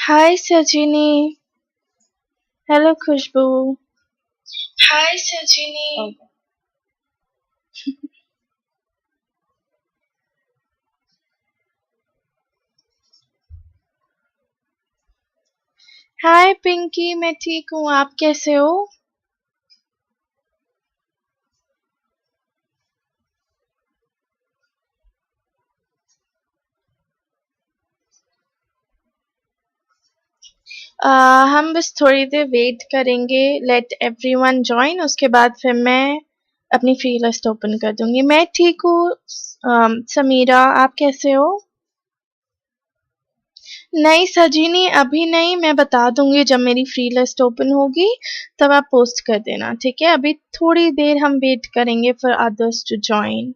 Hi Sajini. Hello Khushbu. Hi, Sajini. Okay. हाय पिंकी, मैं ठीक हूँ, आप कैसे हो? हम बस थोड़ी देर वेट करेंगे, लेट एवरीवन जॉइन, उसके बाद फिर मैं अपनी फ्री लिस्ट ओपन कर दूंगी। मैं ठीक हूँ। समीरा, आप कैसे हो? नहीं सजीनी, अभी नहीं, मैं बता दूंगी जब मेरी फ्री लिस्ट ओपन होगी तब आप पोस्ट कर देना, ठीक है? अभी थोड़ी देर हम वेट करेंगे for others to join.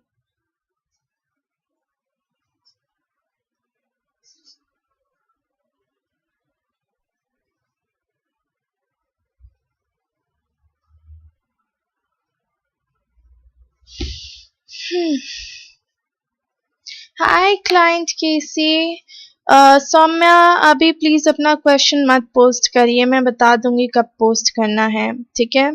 Hi client केसी। सौम्या, अभी प्लीज अपना क्वेश्चन मत पोस्ट करिए, मैं बता दूंगी कब पोस्ट करना है, ठीक है?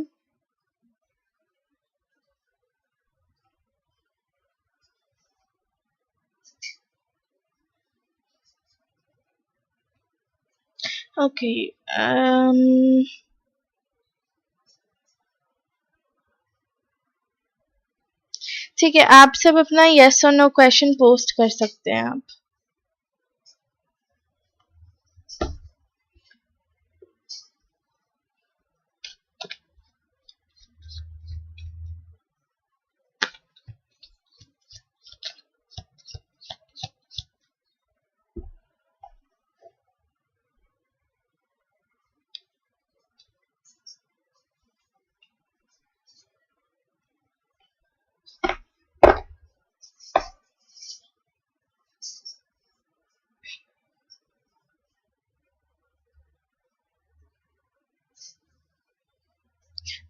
ओके। ठीक है, आप सब अपना यस और नो क्वेश्चन पोस्ट कर सकते हैं आप।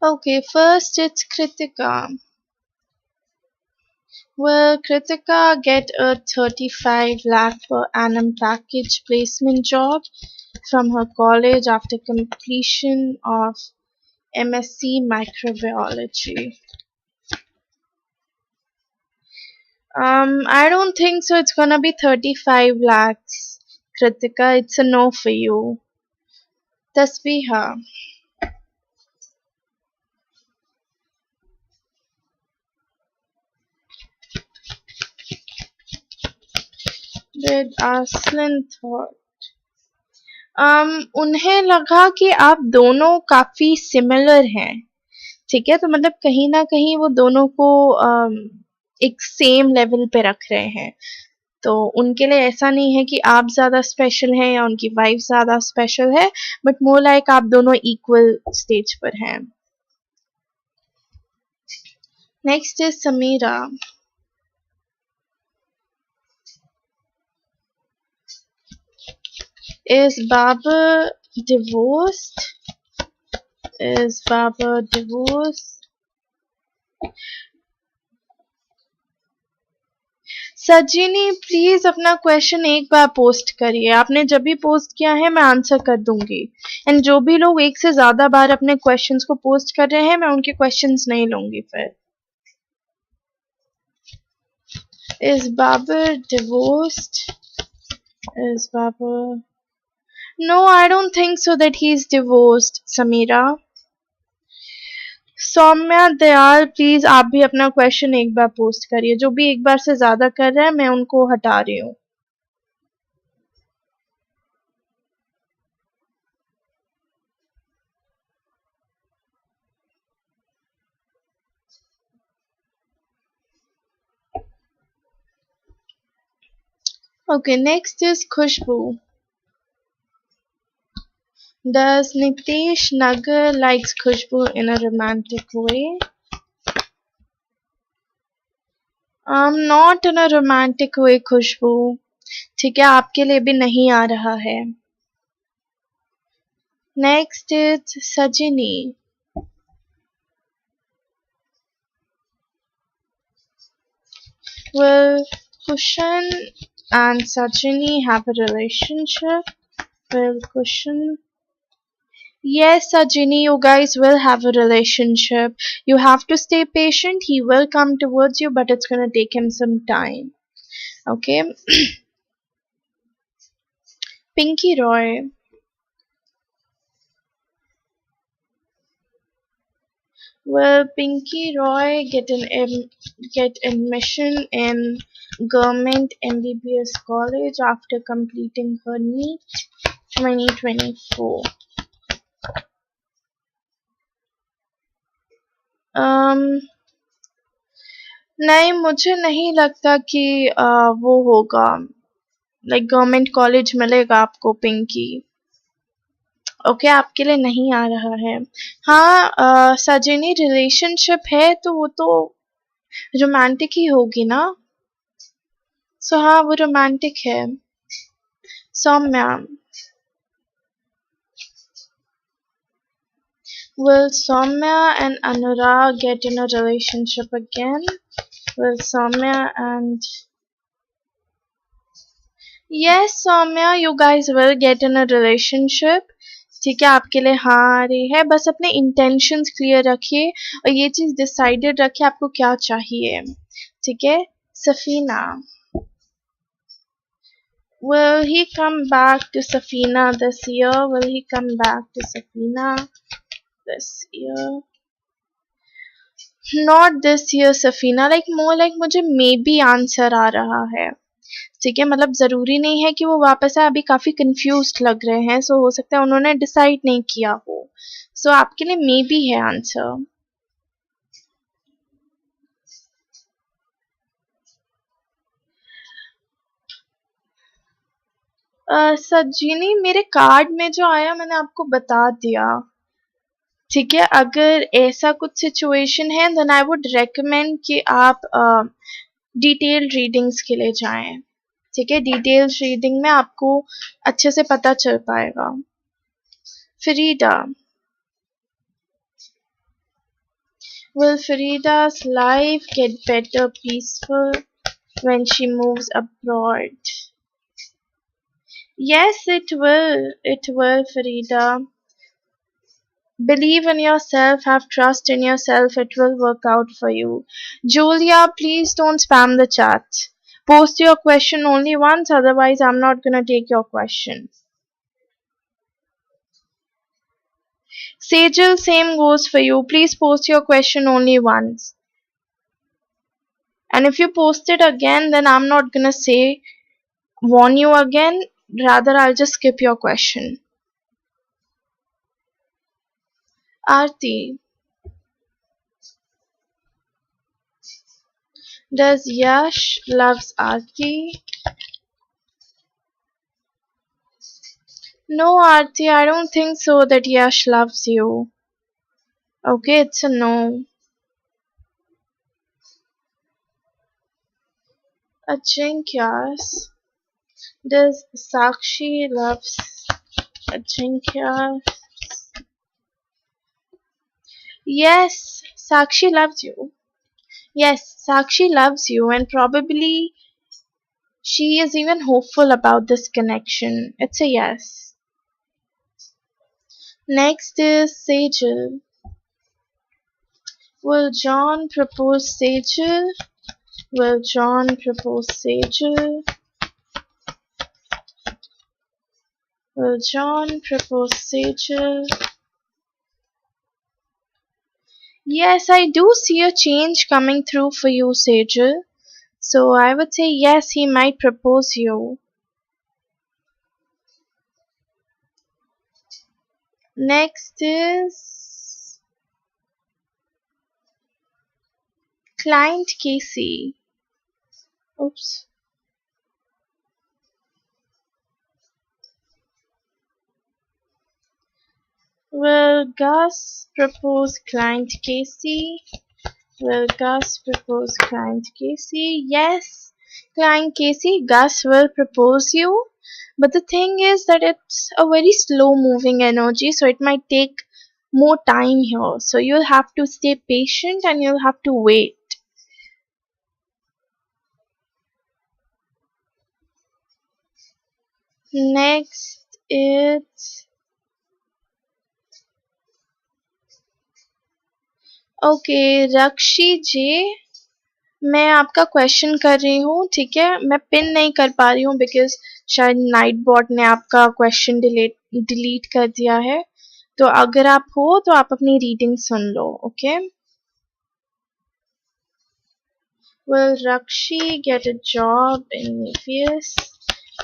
Okay, first it's Kritika. Will Kritika get a 35 lakh per annum package placement job from her college after completion of MSc Microbiology? I don't think so. It's gonna be 35 lakhs. Kritika, it's a no for you. Tasbiha. Did Aslan thought? उन्हें लगा कि आप दोनों काफी similar हैं, ठीक है? तो मतलब कहीं ना कहीं वो दोनों को एक सेम लेवल पे रख रहे हैं। तो उनके लिए ऐसा नहीं है कि आप ज़्यादा स्पेशल हैं या उनकी वाइफ ज़्यादा स्पेशल है, बट मोर लाइक आप दोनों इक्वल स्टेज पर हैं। Next is Samira. Is Baba divorced? Is Baba divorced? Sajini, please अपना क्वेश्चन एक बार पोस्ट करिए। आपने जब भी पोस्ट किया है मैं आंसर कर दूंगी। एंड जो भी लोग एक से ज्यादा बार अपने क्वेश्चंस को पोस्ट कर रहे हैं, मैं उनके क्वेश्चंस नहीं लूंगी फिर। Is Babar divorced? Is Babar? No, I don't think so that he's divorced, Samira. Saumya Dayal, please आप भी अपना क्वेश्चन एक बार पोस्ट करिए। जो भी एक बार से ज्यादा कर रहे हैं मैं उनको हटा रही हूँ। Okay, next is Khushbu. Does Nitesh Nagar likes Khushbu in a romantic way? Not in a romantic way, Khushbu. ठीक है, आपके लिए भी नहीं आ रहा है। Next is Sajini. Will Kushan and Sajini have a relationship? Well, question. Yes, Sajini, you guys will have a relationship. You have to stay patient. He will come towards you, but it's gonna take him some time. Okay? Pinky Roy. Will Pinky Roy get admission in government MBBS college after completing her NEET 2024? Um, नहीं मुझे नहीं लगता कि वो होगा like government college मिलेगा आपको Pinky okay आपके लिए नहीं आ रहा है हाँ सजिनी रिलेशनशिप है तो वो तो रोमांटिक ही होगी ना सो हाँ वो रोमांटिक है Saumya will Soumya and Anurag get in a relationship again? Will Soumya and yes Soumya you guys will get in a relationship ठीक है आपके लिए हाँ आ रही है बस अपने इंटेंशंस क्लियर रखिए और ये चीज डिसाइडेड रखिए आपको क्या चाहिए ठीक है Safina will he come back to Safina this year will he come back to Safina this year not this year Safina like more like मुझे maybe आंसर आ रहा है ठीक है मतलब जरूरी नहीं है कि वो वापस आए अभी काफी कंफ्यूज्ड लग रहे हैं सो हो सकता है उन्होंने डिसाइड नहीं किया हो सो आपके लिए मे बी है आंसर सज्जिनी मेरे कार्ड में जो आया मैंने आपको बता दिया ठीक है अगर ऐसा कुछ सिचुएशन है देन आई वुड रेकमेंड कि आप डिटेल रीडिंग्स के लिए जाएं ठीक है डिटेल रीडिंग में आपको अच्छे से पता चल पाएगा Farida will Farida's life get better peaceful when she moves abroad yes it will Farida believe in yourself have trust in yourself it will work out for you Julia please don't spam the chat post your question only once otherwise I'm not gonna take your question Sejal same goes for you please post your question only once and if you post it again then I'm not gonna say warn you again rather I'll just skip your question Aarti does Yash loves Aarti no Aarti I don't think so that Yash loves you okay it's a no Ajinkya's does Sakshi loves Ajinkya yes Sakshi loves you yes Sakshi loves you and probably she is even hopeful about this connection it's a yes next is Sejal will John propose Sejal will John propose Sejal will John propose Sejal yes I do see a change coming through for you Sejal so I would say yes he might propose you next is client Casey oops will Gus propose client Casey will Gus propose client Casey yes client Casey Gus will propose you but the thing is that it's a very slow moving energy so it might take more time here so you'll have to stay patient and you'll have to wait next it's okay, रक्षी जी, मैं आपका question कर रही हूँ, ठीक है? मैं pin नहीं कर पा रही हूँ बिकॉज शायद नाइट बॉट ने आपका क्वेश्चन डिलीट कर दिया है। तो अगर आप हो तो आप अपनी reading soon low, okay? Will Rakshi get a job in EPS?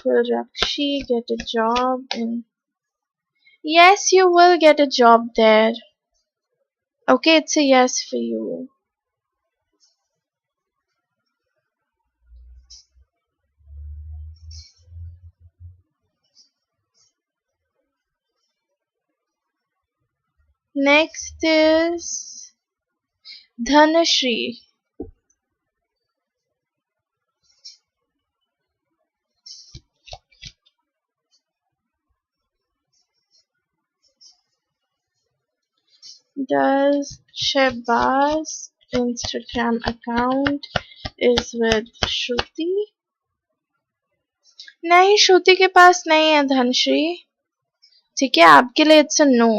Will Rakshi get a job in... Yes, you will get a job there. Okay, it's a yes for you. Next is Dhanashri. Does Shehbaz Instagram account is with Shruti? नहीं, श्रुति के पास नहीं है धनश्री, ठीक है? आपके लिए it's a no.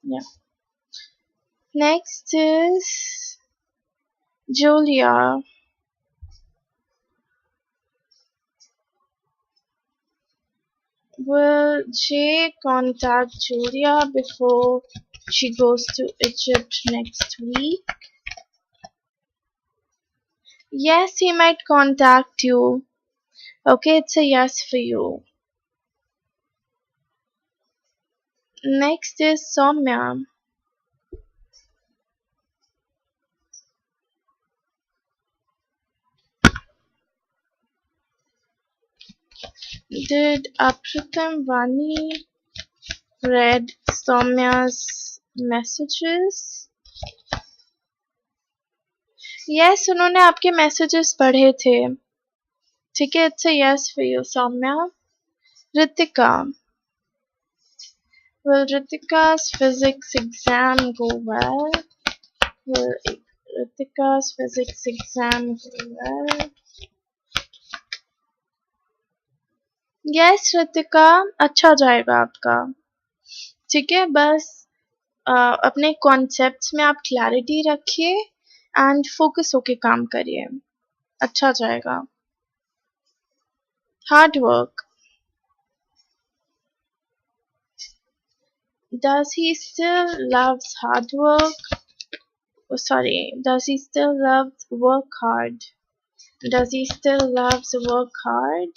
Yeah. Next is Julia. Will Jay contact Julia before she goes to Egypt next week? Yes, he might contact you. Okay, it's a yes for you. Next is Soumya. Did Apritam Vani read Soumya's messages? Yes, उन्होंने आपके messages पढ़े थे. ठीक है, it's a yes for you, Soumya. Ritika. Will Ritika's physics exam go well? Will Ritika's physics exam go well? Yes, Ritika, अच्छा जाएगा आपका. ठीक है, बस अपने कॉन्सेप्ट्स में आप क्लैरिटी रखिए एंड फोकस होके काम करिए. अच्छा जाएगा. Hard work. Does he still loves hard work? Oh, sorry. Does he still loves work hard? Does he still loves work hard?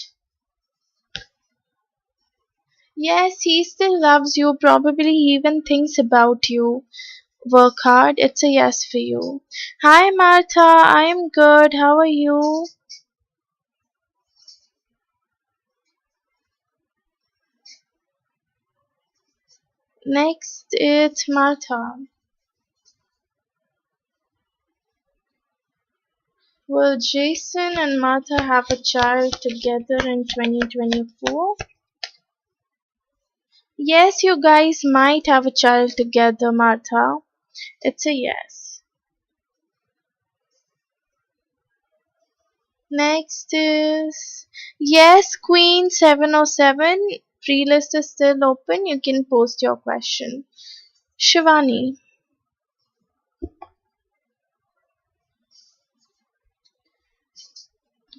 Yes, he still loves you. Probably he even thinks about you. Work hard. It's a yes for you. Hi, Martha. I am good. How are you? Next, it's Martha. Will Jason and Martha have a child together in 2024? Yes, you guys might have a child together, Martha. It's a yes. Next is yes, Queen 707. Free list is still open. You can post your question. Shivani.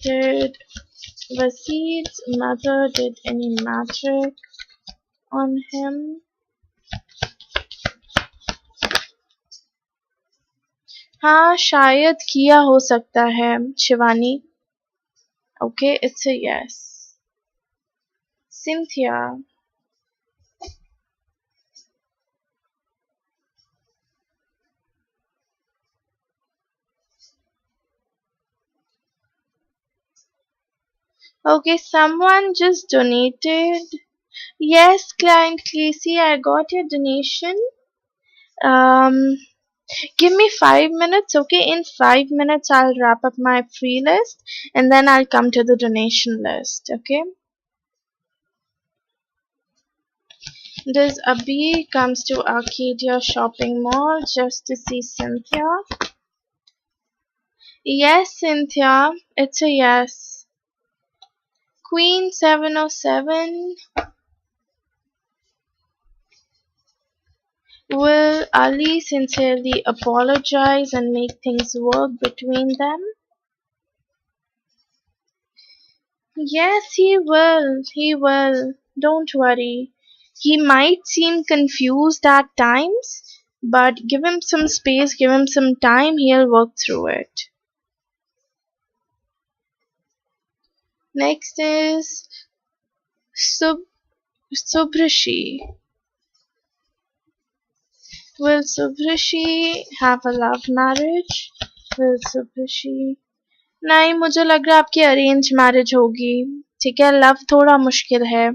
Did Wasid's mother did any magic on him? हाँ, शायद किया हो सकता है, Shivani. Okay, it's a yes. Cynthia. Okay, someone just donated. Yes, client Casey, I got your donation. Um, Give me 5 minutes, okay? In 5 minutes, I'll wrap up my free list and then I'll come to the donation list, okay? This Abhi comes to Arcadia shopping mall just to see Cynthia. Yes, Cynthia, it's a yes. Queen 707. Will Ali sincerely apologize and make things work between them? Yes, he will. He will. Don't worry. He might seem confused at times, but give him some space, give him some time, he'll work through it. Next is Sub Subhrishi. Will Subhrishi have a love marriage? Will Subhrishi? नहीं, मुझे लग रहा है आपकी arrange marriage होगी. ठीक है, love थोड़ा मुश्किल है.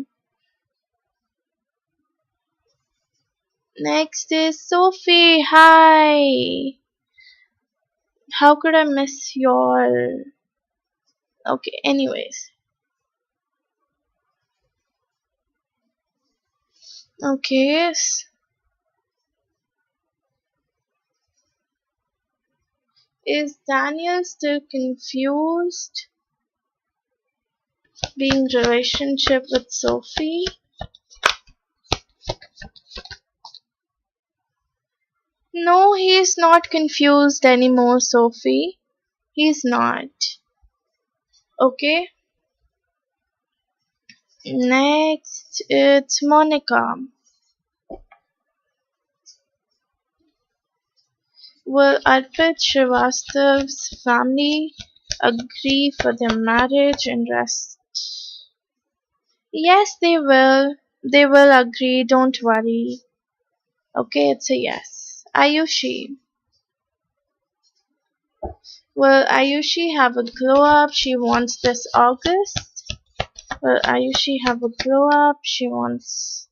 Next is Sophie. Hi. How could I miss your... Okay, anyways. Okay. Is Daniel still confused being relationship with Sophie? No, he's not confused anymore, Sophie. He's not. Okay. Next, it's Monica. Will Arpit Srivastav's family agree for their marriage and rest? Yes, they will. They will agree, don't worry. Okay, it's a yes. Ayushi. Will Ayushi have a glow up she wants this August? Will Ayushi have a glow up she wants...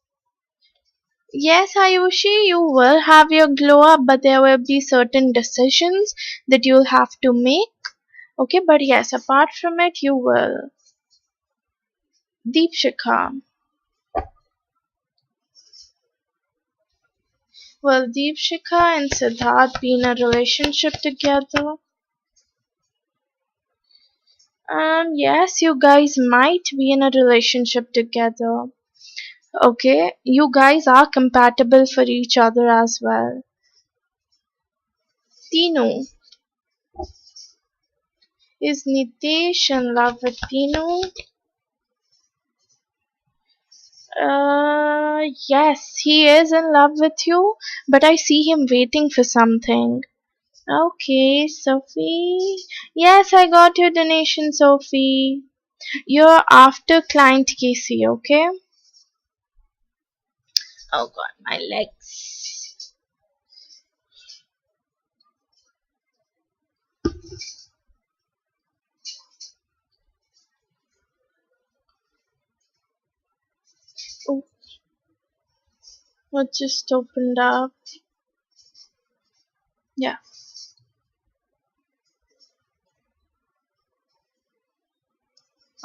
Yes, Ayushi, you will have your glow up, but there will be certain decisions that you'll have to make. Okay, but yes, apart from it, you will. Deepshikha. Will Deepshikha and Siddharth be in a relationship together? Yes, you guys might be in a relationship together. Okay, you guys are compatible for each other as well. Tinu. Is Nitesh in love with Tinu? Yes, he is in love with you, but I see him waiting for something. Okay, Sophie. Yes, I got your donation, Sophie. You're after client Casey, okay? Oh god, my legs. Oh, what just opened up? Yeah.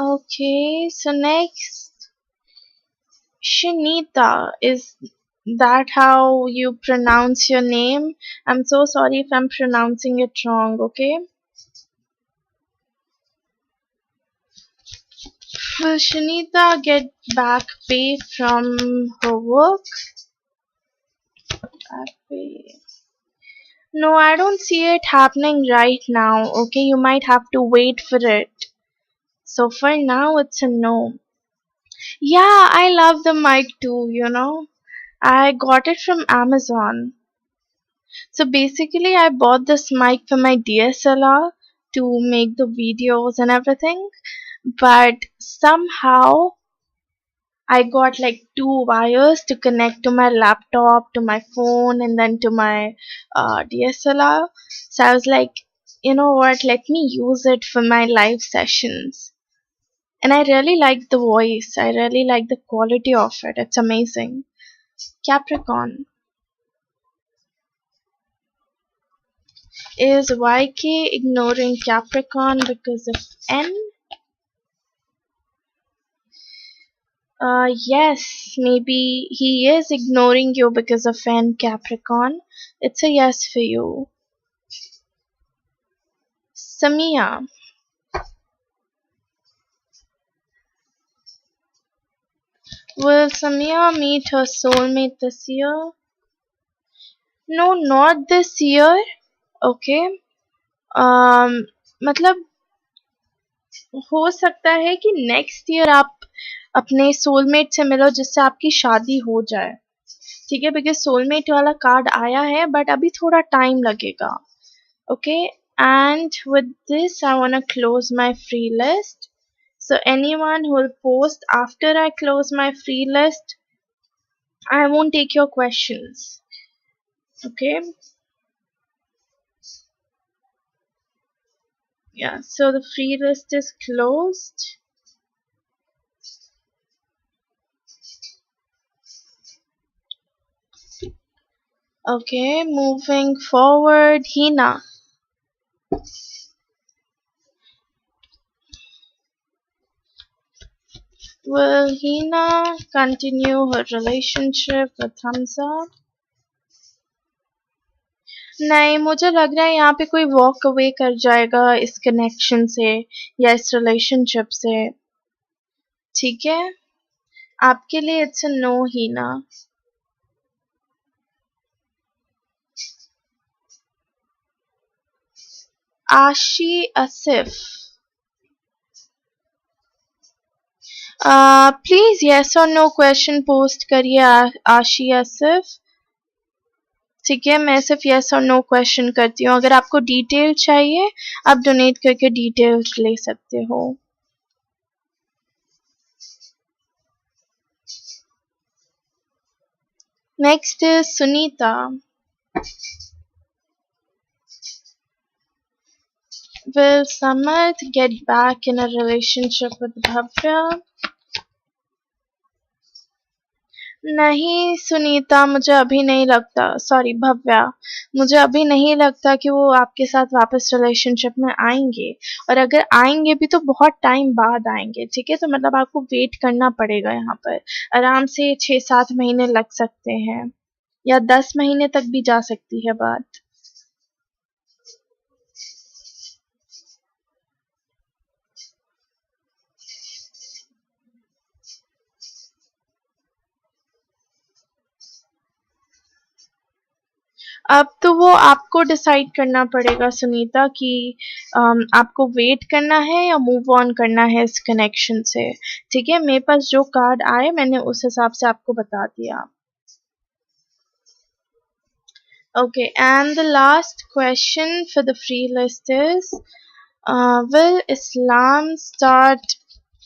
Okay, so next, Shanita. Is that how you pronounce your name? I'm so sorry if I'm pronouncing it wrong, okay? Will Shanita get back pay from her work? Back pay. No, I don't see it happening right now, okay? You might have to wait for it. So for now, it's a no. Yeah, I love the mic too, you know. I got it from Amazon. So basically, I bought this mic for my DSLR to make the videos and everything. But somehow, I got like two wires to connect to my laptop, to my phone, and then to my DSLR. So I was like, you know what, let me use it for my live sessions. And I really like the voice, I really like the quality of it, it's amazing. Capricorn. Is YK ignoring Capricorn because of N? Yes, maybe he is ignoring you because of an Capricorn. It's a yes for you. Samia, will Samia meet her soulmate this year? No, not this year. Okay. um मतलब हो सकता है कि next year आप अपने soulmate से मिलो जिससे आपकी शादी हो जाए. ठीक है, बिकॉज सोलमेट वाला कार्ड आया है बट अभी थोड़ा टाइम लगेगा. Okay, and with this I want to close my free list. So anyone who will post after I close my free list, I won't take your questions. Okay. Yeah, so the free list is closed. Okay, moving forward, Hina. Will Hina continue her relationship with Hamza? नहीं, मुझे लग रहा है यहाँ पे कोई walk away कर जाएगा इस कनेक्शन से या इस रिलेशनशिप से. ठीक है, आपके लिए इट्स अ नो हीना. आशी आसिफ, प्लीज यस और नो क्वेश्चन पोस्ट करिए. आशी आसिफ. ठीक है, मैं सिर्फ यस और नो क्वेश्चन करती हूँ. अगर आपको डिटेल चाहिए आप डोनेट करके डिटेल्स ले सकते हो. Next is Sunita. Will Samarth get back in a relationship with Bhavya? नहीं सुनीता, मुझे अभी नहीं लगता. सॉरी भव्या, मुझे अभी नहीं लगता कि वो आपके साथ वापस रिलेशनशिप में आएंगे. और अगर आएंगे भी तो बहुत टाइम बाद आएंगे. ठीक है, तो मतलब आपको वेट करना पड़ेगा. यहाँ पर आराम से 6-7 महीने लग सकते हैं या 10 महीने तक भी जा सकती है बात. अब तो वो आपको डिसाइड करना पड़ेगा सुनीता कि आपको वेट करना है या मूव ऑन करना है इस कनेक्शन से. ठीक है, मेरे पास जो कार्ड आए मैंने उस हिसाब से आपको बता दिया. Okay, and the last question for the free list is, will Islam start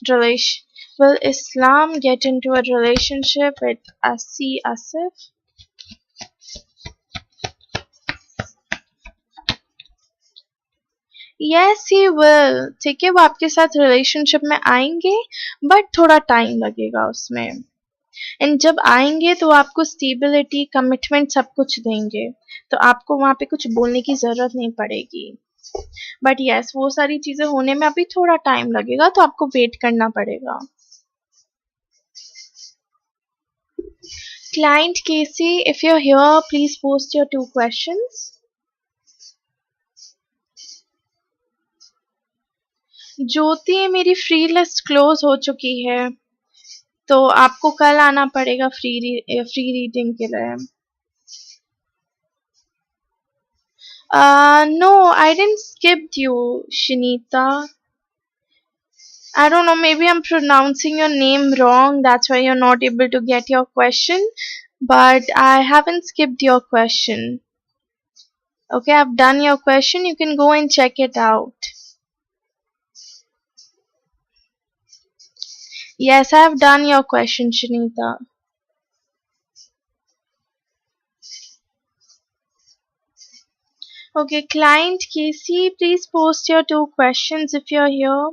relation will Islam get into a relationship with Asi Asif? Yes he will. ठीक है, वो आपके साथ रिलेशनशिप में आएंगे बट थोड़ा टाइम लगेगा उसमें. एंड जब आएंगे तो आपको स्टेबिलिटी कमिटमेंट सब कुछ देंगे, तो आपको वहां पे कुछ बोलने की जरूरत नहीं पड़ेगी. बट यस, वो सारी चीजें होने में अभी थोड़ा टाइम लगेगा, तो आपको वेट करना पड़ेगा. Client Casey, if you're here, please post your 2 questions. ज्योति, मेरी फ्री लिस्ट क्लोज हो चुकी है, तो आपको कल आना पड़ेगा फ्री रीडिंग के लिए. No, I didn't skip you, Shinita. I don't know, maybe I'm pronouncing your name wrong, that's why you're not able to get your question, but I haven't skipped your question. Okay, I've done your question, you can go and check it out. Yes, I have done your question, Shinita. Okay, client Casey, please post your 2 questions if you're here.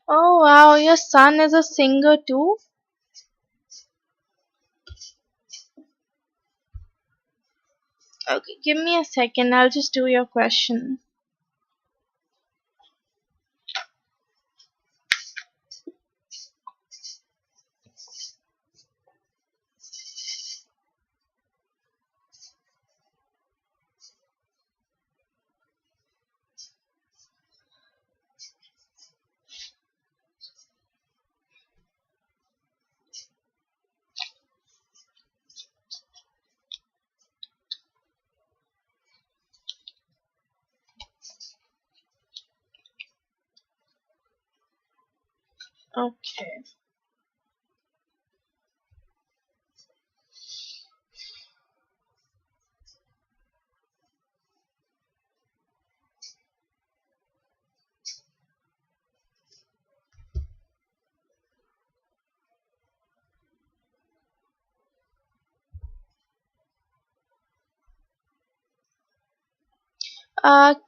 Oh wow, your son is a singer too? Okay, give me a second. I'll just do your question. Okay.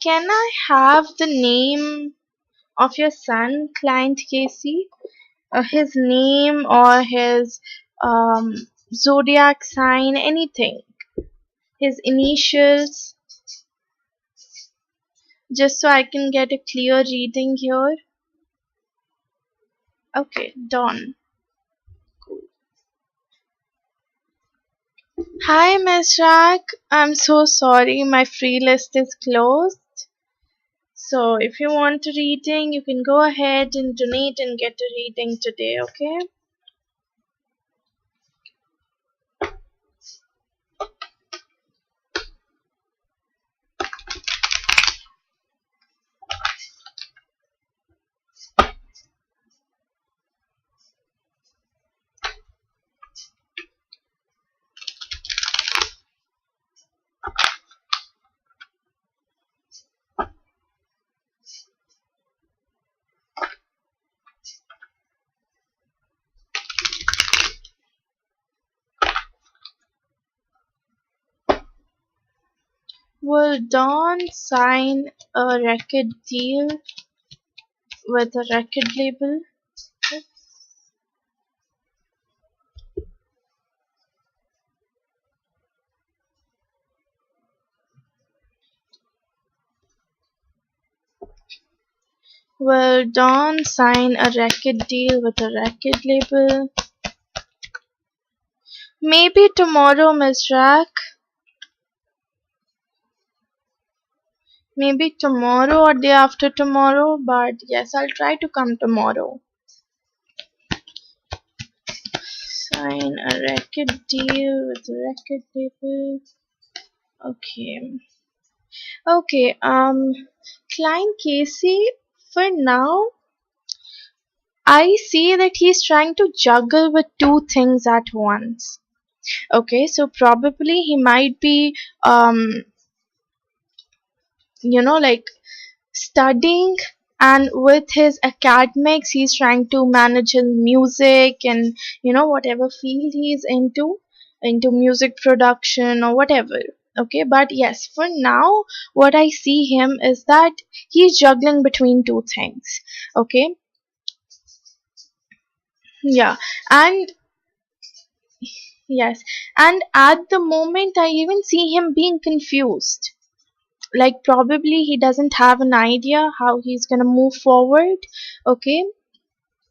Can I have the name of your son, client Casey? His name or his zodiac sign, anything. His initials, just so I can get a clear reading here. Okay, Dawn. Hi, Miss Rack. I'm so sorry, my free list is closed. So, if you want a reading, you can go ahead and donate and get a reading today, okay? Will Dawn sign a record deal with a record label? Will Dawn sign a record deal with a record label? Maybe tomorrow, Miss Rack. Maybe tomorrow or day after tomorrow, but yes, I'll try to come tomorrow. Sign a record deal with a record label. Okay. Okay, client Casey, for now, I see that he's trying to juggle with two things at once. Okay, so probably he might be, like studying, and with his academics he's trying to manage his music and whatever field he's into music production or whatever. Okay, but yes, for now what I see him is that he's juggling between two things. Okay. Yeah. And yes, and at the moment I even see him being confused, like probably he doesn't have an idea how he's going to move forward. Okay,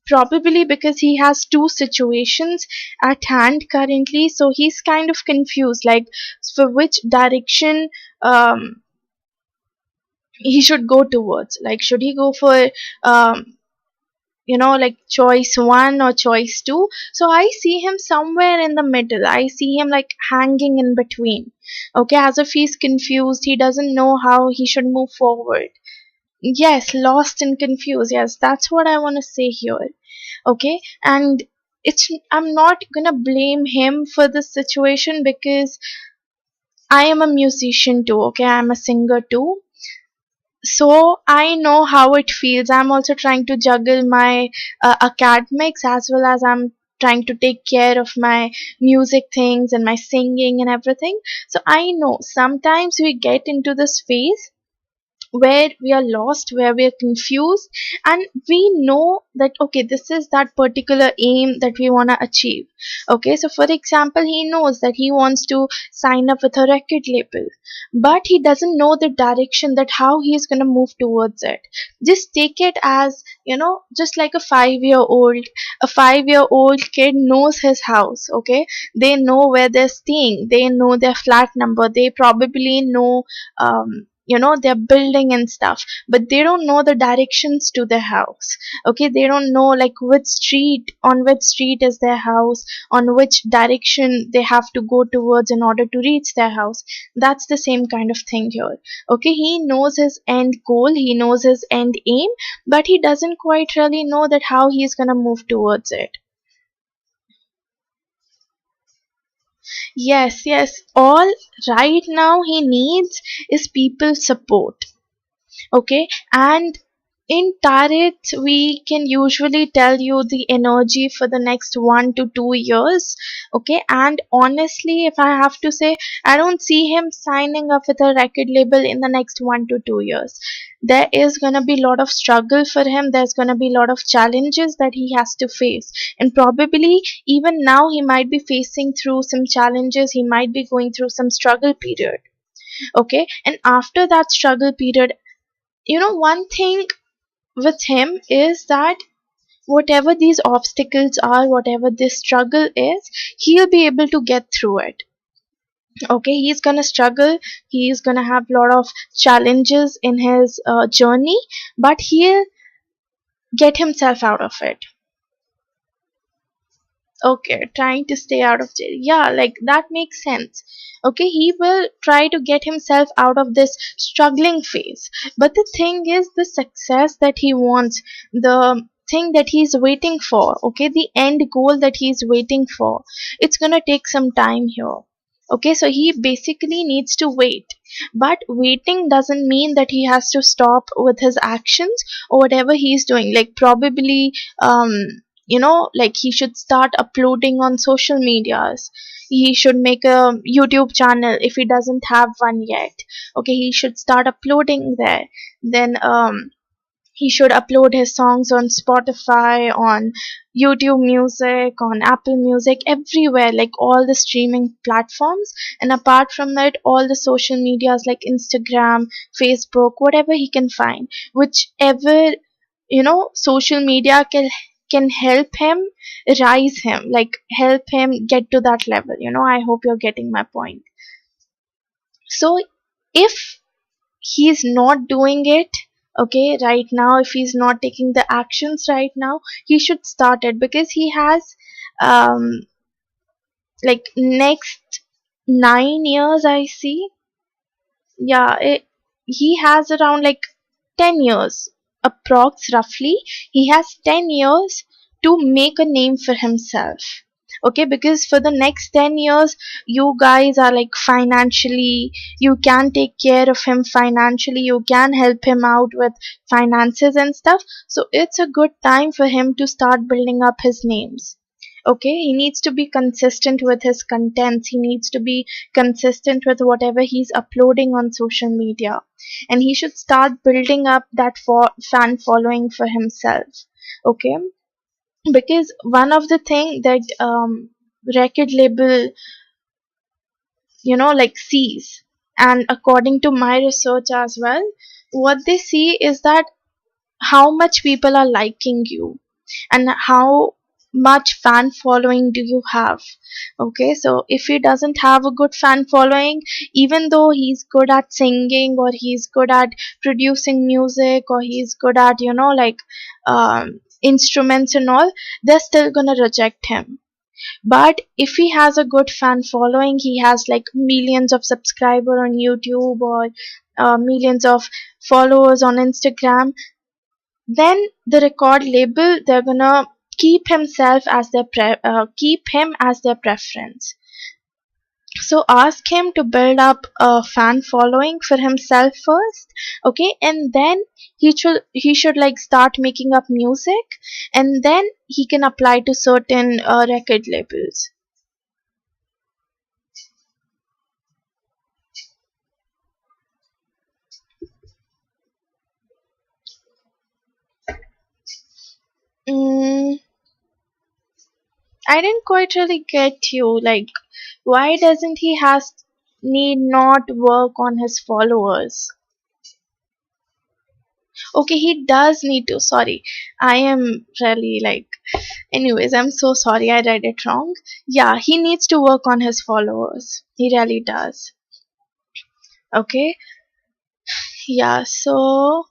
probably because he has two situations at hand currently, so he's kind of confused, like for which direction he should go towards. Like, should he go for like choice one or choice two? So I see him somewhere in the middle. I see him like hanging in between. Okay, as if he's confused, he doesn't know how he should move forward. Yes, lost and confused. Yes, that's what I want to say here. Okay, and I'm not gonna blame him for this situation because I am a musician too. Okay, I'm a singer too, so I know how it feels. I'm also trying to juggle my academics as well as I'm trying to take care of my music things and my singing and everything. So I know sometimes we get into this phase where we are lost, where we are confused, and we know that okay, this is that particular aim that we want to achieve. Okay, so for example, he knows that he wants to sign up with a record label, but he doesn't know the direction, that how he's going to move towards it. Just take it as, just like a 5-year-old. A 5-year-old kid knows his house. Okay, they know where they're staying, they know their flat number, they probably know their building and stuff, but they don't know the directions to their house. Okay, they don't know like which street is their house, on which direction they have to go towards in order to reach their house. That's the same kind of thing here. Okay, he knows his end goal, he knows his end aim, but he doesn't quite really know that how he's going to move towards it. Yes, yes, all right now he needs is people support. Okay, and in tarot we can usually tell you the energy for the next 1 to 2 years. Okay, and honestly, if I have to say, I don't see him signing up with a record label in the next 1 to 2 years. There is going to be a lot of struggle for him, there's going to be a lot of challenges that he has to face, and probably even now he might be facing through some challenges, he might be going through some struggle period. Okay, and after that struggle period, one thing with him is that whatever these obstacles are, whatever this struggle is, he'll be able to get through it. Okay, he's gonna struggle, he's gonna have a lot of challenges in his journey, but he'll get himself out of it. Okay, trying to stay out of jail. Yeah, like that makes sense. Okay, he will try to get himself out of this struggling phase. But the thing is, the success that he wants, the thing that he's waiting for, okay, the end goal that he's waiting for, it's gonna take some time here. Okay, so he basically needs to wait. But waiting doesn't mean that he has to stop with his actions or whatever he's doing. Like, probably, like he should start uploading on social medias, he should make a YouTube channel if he doesn't have one yet. Okay, he should start uploading there. Then he should upload his songs on Spotify, on YouTube Music, on Apple Music, everywhere, like all the streaming platforms. And apart from that, all the social medias like Instagram, Facebook, whatever he can find, whichever social media can help him rise him, like help him get to that level. I hope you're getting my point. So if he's not doing it, okay, right now, if he's not taking the actions right now, he should start it, because he has um like next 9 years, I see. Yeah, he has around like 10 years, approx roughly. He has 10 years to make a name for himself. Okay, because for the next 10 years, you guys are like financially, you can take care of him financially, you can help him out with finances and stuff. So it's a good time for him to start building up his names. Okay, he needs to be consistent with his contents, he needs to be consistent with whatever he's uploading on social media, and he should start building up that fan following for himself. Okay, because one of the thing that record label like sees, and according to my research as well, what they see is that how much people are liking you, and how much fan following do you have. Okay, so if he doesn't have a good fan following, even though he's good at singing, or he's good at producing music, or he's good at like instruments and all, they're still gonna reject him. But if he has a good fan following, he has like millions of subscribers on YouTube, or millions of followers on Instagram, then the record label, they're gonna keep him as their preference. So ask him to build up a fan following for himself first. Okay, and then he should like start making up music, and then he can apply to certain record labels. I didn't quite really get you. Like, why doesn't he has need not work on his followers? Okay, he does need to. Sorry, I am really like. Anyways, I'm so sorry I read it wrong. Yeah, he needs to work on his followers. He really does. Okay, yeah, so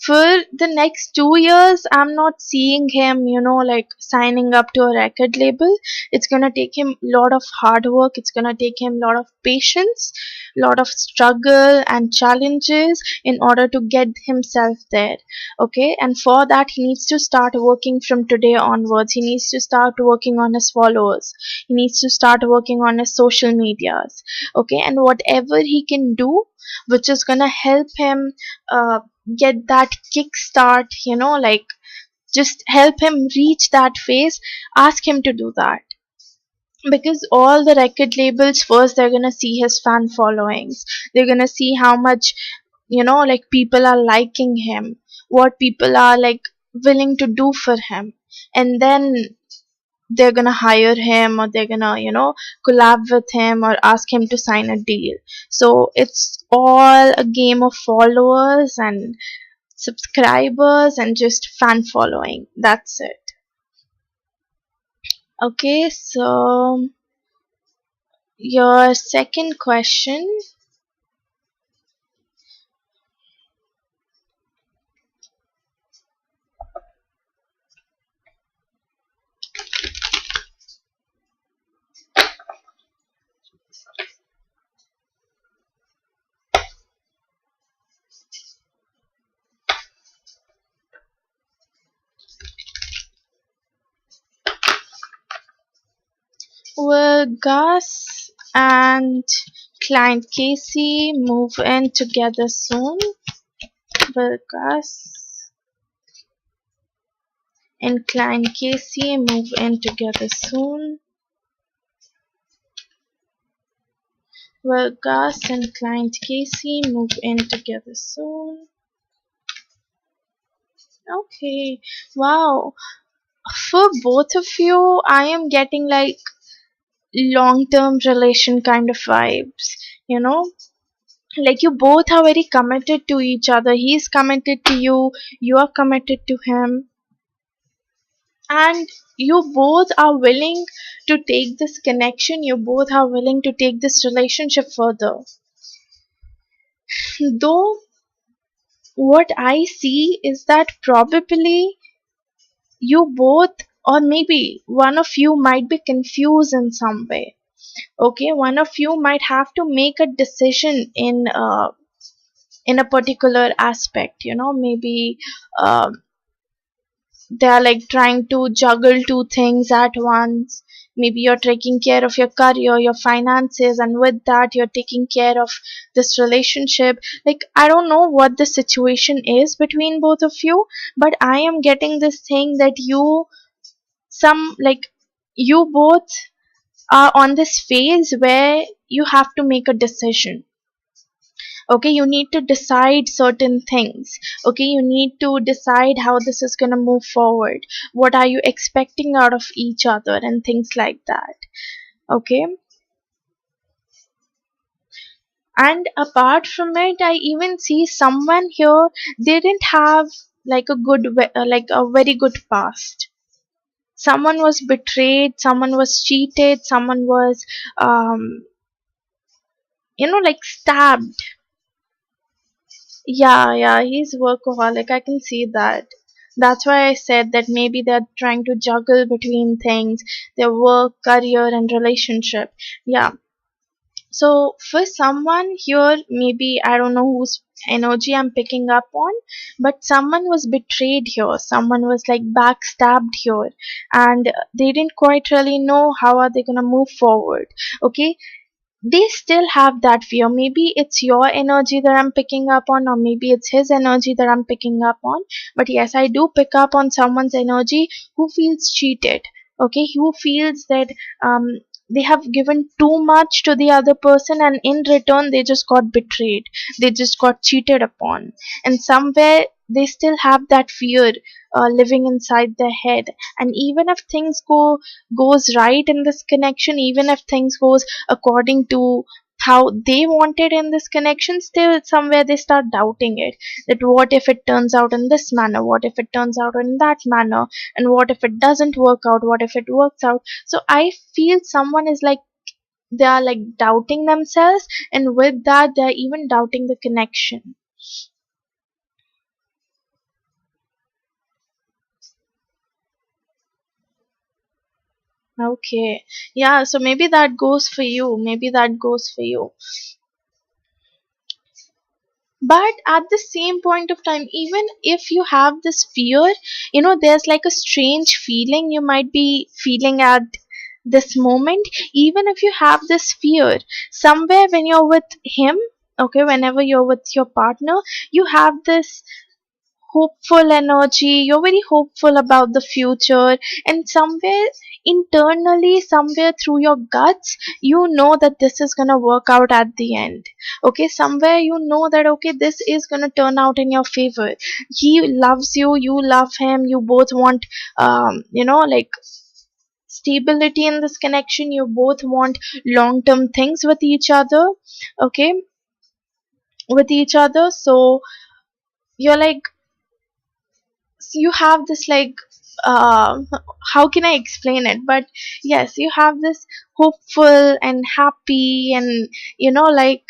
for the next 2 years, I'm not seeing him, like signing up to a record label. It's gonna take him a lot of hard work. It's gonna take him a lot of patience, lot of struggle and challenges in order to get himself there. Okay, and for that, he needs to start working from today onwards. He needs to start working on his followers. He needs to start working on his social medias. Okay, and whatever he can do which is gonna help him uh, get that kickstart, like just help him reach that phase. Ask him to do that because all the record labels first they're gonna see his fan followings. They're gonna see how much like people are liking him, what people are like willing to do for him, and then they're gonna hire him or they're gonna collab with him or ask him to sign a deal. So it's all a game of followers and subscribers and just fan following. That's it. Okay, so your second question. Will Gus and client Casey move in together soon? Will Gus and client Casey move in together soon? Will Gus and client Casey move in together soon? Okay. Wow. For both of you, I am getting like long-term relation kind of vibes. You know, like you both are very committed to each other. He's committed to you, you are committed to him, and you both are willing to take this connection, you both are willing to take this relationship further. Though, what I see is that probably you both, or maybe one of you, might be confused in some way. Okay, one of you might have to make a decision in a particular aspect. Maybe they are like trying to juggle two things at once. Maybe you're taking care of your career, your finances, and with that you're taking care of this relationship. Like, I don't know what the situation is between both of you, but I am getting this thing that some like you both are on this phase where you have to make a decision. Okay, you need to decide certain things. Okay, you need to decide how this is going to move forward. What are you expecting out of each other and things like that. Okay, and apart from it, I even see someone here, they didn't have like a like a very good past. Someone was betrayed, someone was cheated, someone was like stabbed. Yeah, he's workaholic. I can see that. That's why I said that maybe they're trying to juggle between things, their work, career, and relationship. Yeah. So for someone here, maybe I don't know whose energy I'm picking up on, but someone was betrayed here. Someone was like backstabbed here, and they didn't quite really know how are they gonna move forward. Okay, they still have that fear. Maybe it's your energy that I'm picking up on, or maybe it's his energy that I'm picking up on. But yes, I do pick up on someone's energy who feels cheated. Okay, who feels that they have given too much to the other person, and in return, they just got betrayed. They just got cheated upon. And somewhere they still have that fear living inside their head. And even if things goes right in this connection, even if things goes according to how they wanted in this connection, still somewhere they start doubting it, that what if it turns out in this manner, what if it turns out in that manner, and what if it doesn't work out, what if it works out. So I feel someone is like, they are like doubting themselves, and with that they're even doubting the connection. Okay, yeah, so maybe that goes for you, maybe that goes for you. But at the same point of time, even if you have this fear, there's like a strange feeling you might be feeling at this moment. Even if you have this fear, somewhere when you're with him, okay, whenever you're with your partner, you have this hopeful energy, you're very hopeful about the future, and somewhere internally, somewhere through your guts, you know that this is going to work out at the end. Okay, somewhere you know that, okay, this is going to turn out in your favor. He loves you, you love him, you both want like stability in this connection, you both want long term things with each other. Okay, with each other. So you're like, you have this like, um how can I explain it, but yes, you have this hopeful and happy and like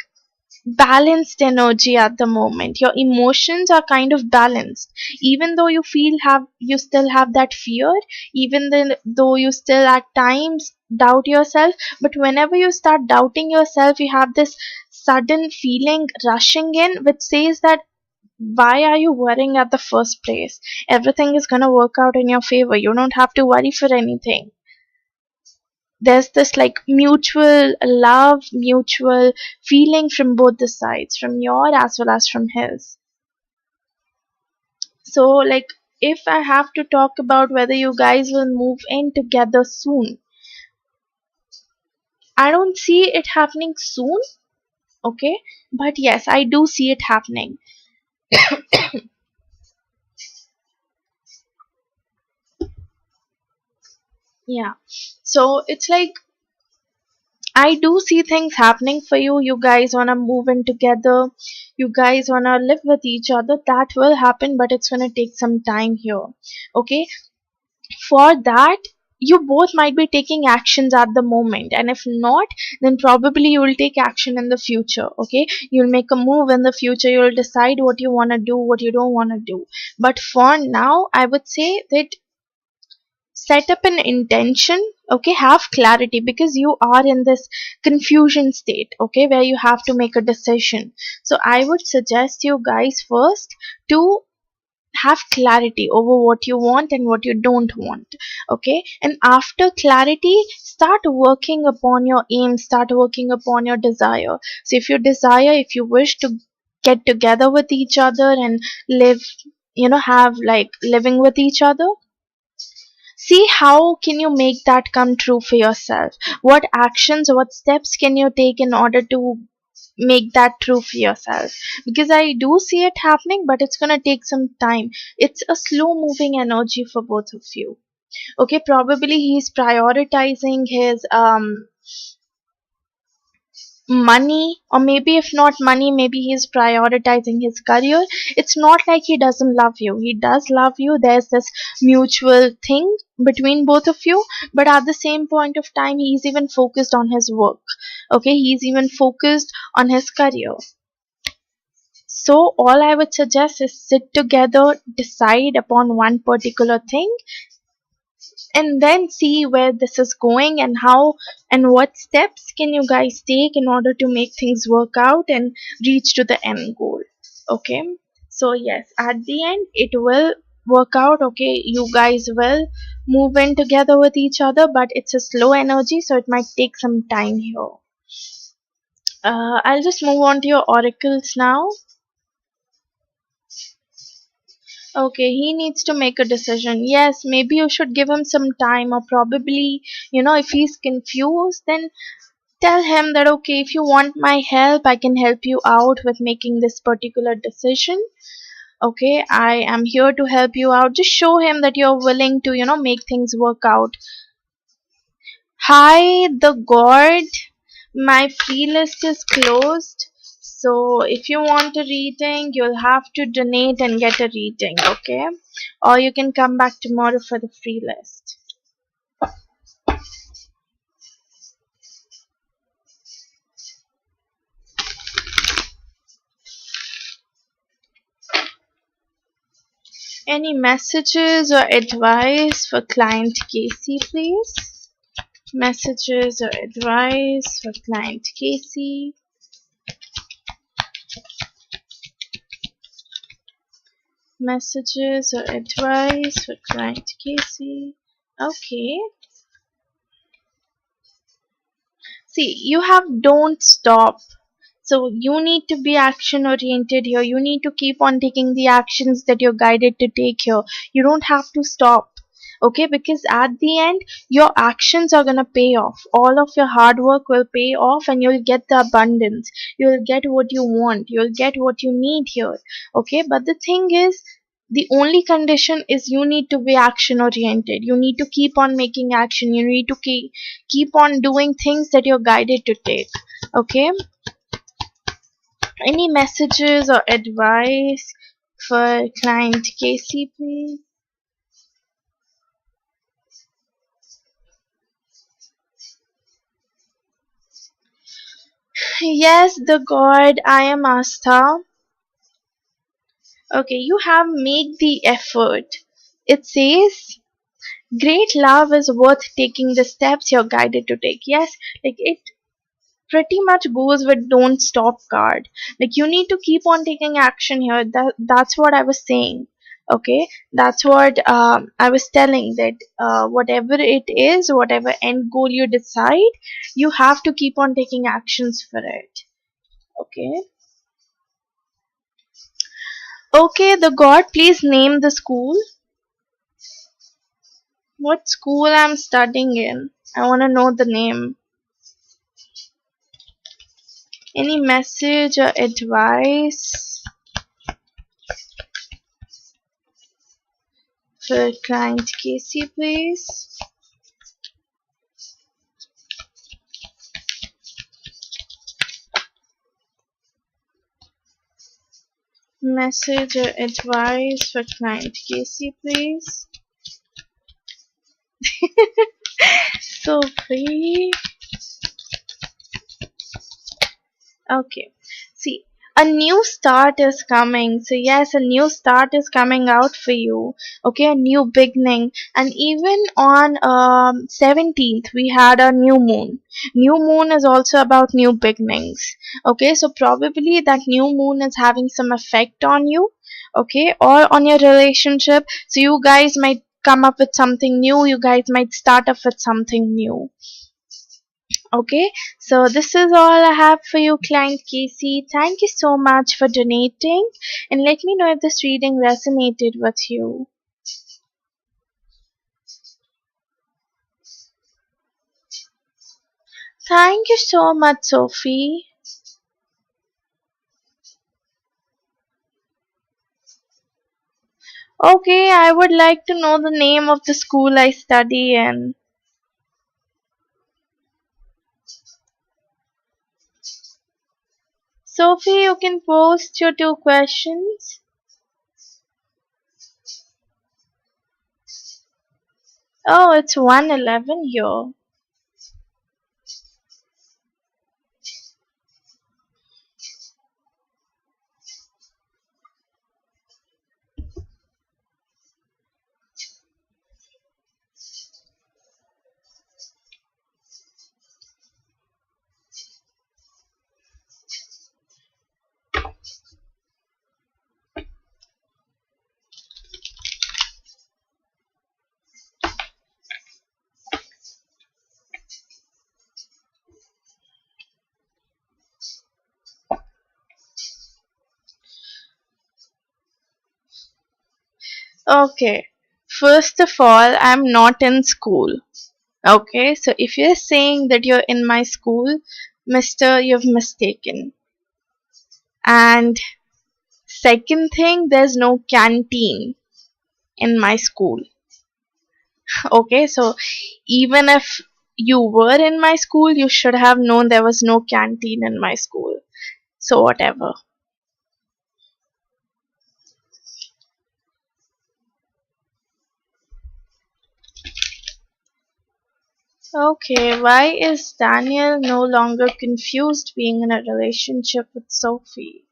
balanced energy at the moment. Your emotions are kind of balanced, even though you still have that fear, even then though you still at times doubt yourself. But whenever you start doubting yourself, you have this sudden feeling rushing in which says that, why are you worrying at the first place? Everything is going to work out in your favor. You don't have to worry for anything. There's this like mutual love, mutual feeling from both the sides, from your as well as from his. So, like, if I have to talk about whether you guys will move in together soon, I don't see it happening soon, okay? But yes, I do see it happening. Yeah. So, it's like, I do see things happening for you. You guys wanna move in together. You guys wanna live with each other. That will happen, but it's gonna take some time here. Okay? For that, you both might be taking actions at the moment, and if not, then probably you will take action in the future. Okay? You'll make a move in the future. You'll decide what you wanna do, what you don't wanna do. But for now, I would say that set up an intention. Okay, have clarity, because you are in this confusion state, okay, where you have to make a decision. So I would suggest you guys first to have clarity over what you want and what you don't want. Okay, and after clarity, start working upon your aim, start working upon your desire. So if you desire, if you wish to get together with each other and live, have like living with each other, see how can you make that come true for yourself. What actions, what steps can you take in order to make that true for yourself? Because I do see it happening, but it's going to take some time. It's a slow moving energy for both of you. Okay, probably he's prioritizing his money, or maybe if not money, maybe he's prioritizing his career. It's not like he doesn't love you, he does love you. There's this mutual thing between both of you, but at the same point of time, he's even focused on his work. Okay, he's even focused on his career. So all I would suggest is sit together, decide upon one particular thing, and then see where this is going, and how and what steps can you guys take in order to make things work out and reach to the end goal. Okay, so yes, at the end it will work out. Okay, you guys will move in together with each other, but it's a slow energy, so it might take some time here. I'll just move on to your oracles now. Okay, he needs to make a decision. Yes, maybe you should give him some time, or probably, if he's confused, then tell him that, okay, if you want my help, I can help you out with making this particular decision. Okay, I am here to help you out. Just show him that you're willing to, make things work out. Hi, the god. My free list is closed. So if you want a reading, you'll have to donate and get a reading, okay? Or you can come back tomorrow for the free list. Any messages or advice for client Casey, please? Messages or advice for client Casey? Messages or advice for client Casey? Okay. See, you have don't stop. So you need to be action oriented here. You need to keep on taking the actions that you're guided to take here. You don't have to stop. Okay, because at the end, your actions are gonna pay off. All of your hard work will pay off and you'll get the abundance. You'll get what you want. You'll get what you need here. Okay, but the thing is, the only condition is you need to be action oriented. You need to keep on making action. You need to keep on doing things that you're guided to take. Okay, any messages or advice for client Casey, please? Yes, the god, I am Astha. Okay, you have made the effort. It says, great love is worth taking the steps you're guided to take. Yes, like it pretty much goes with don't stop card. Like you need to keep on taking action here. That's what I was saying. Okay, that's what I was telling, that whatever it is, whatever end goal you decide, you have to keep on taking actions for it. Okay. Okay, the god, please name the school. What school I'm studying in? I want to know the name. Any message or advice for client Casey, please? Message or advice for client Casey, please? So pretty. Okay. See, a new start is coming. So yes, a new start is coming out for you. Okay, a new beginning. And even on 17th, we had a new moon. New moon is also about new beginnings. Okay, so probably that new moon is having some effect on you. Okay, or on your relationship. So you guys might come up with something new. You guys might start off with something new. Okay, so this is all I have for you, client Casey. Thank you so much for donating, and let me know if this reading resonated with you. Thank you so much, Sophie. Okay, I would like to know the name of the school I study in. Sophie, you can post your two questions. Oh, it's 111 here. Okay, first of all, I'm not in school. Okay, so if you're saying that you're in my school, mister, you've mistaken. And Second thing, there's no canteen in my school. Okay, so even if you were in my school, you should have known there was no canteen in my school. So whatever. Okay, why is Daniel no longer confused being in a relationship with Sophie?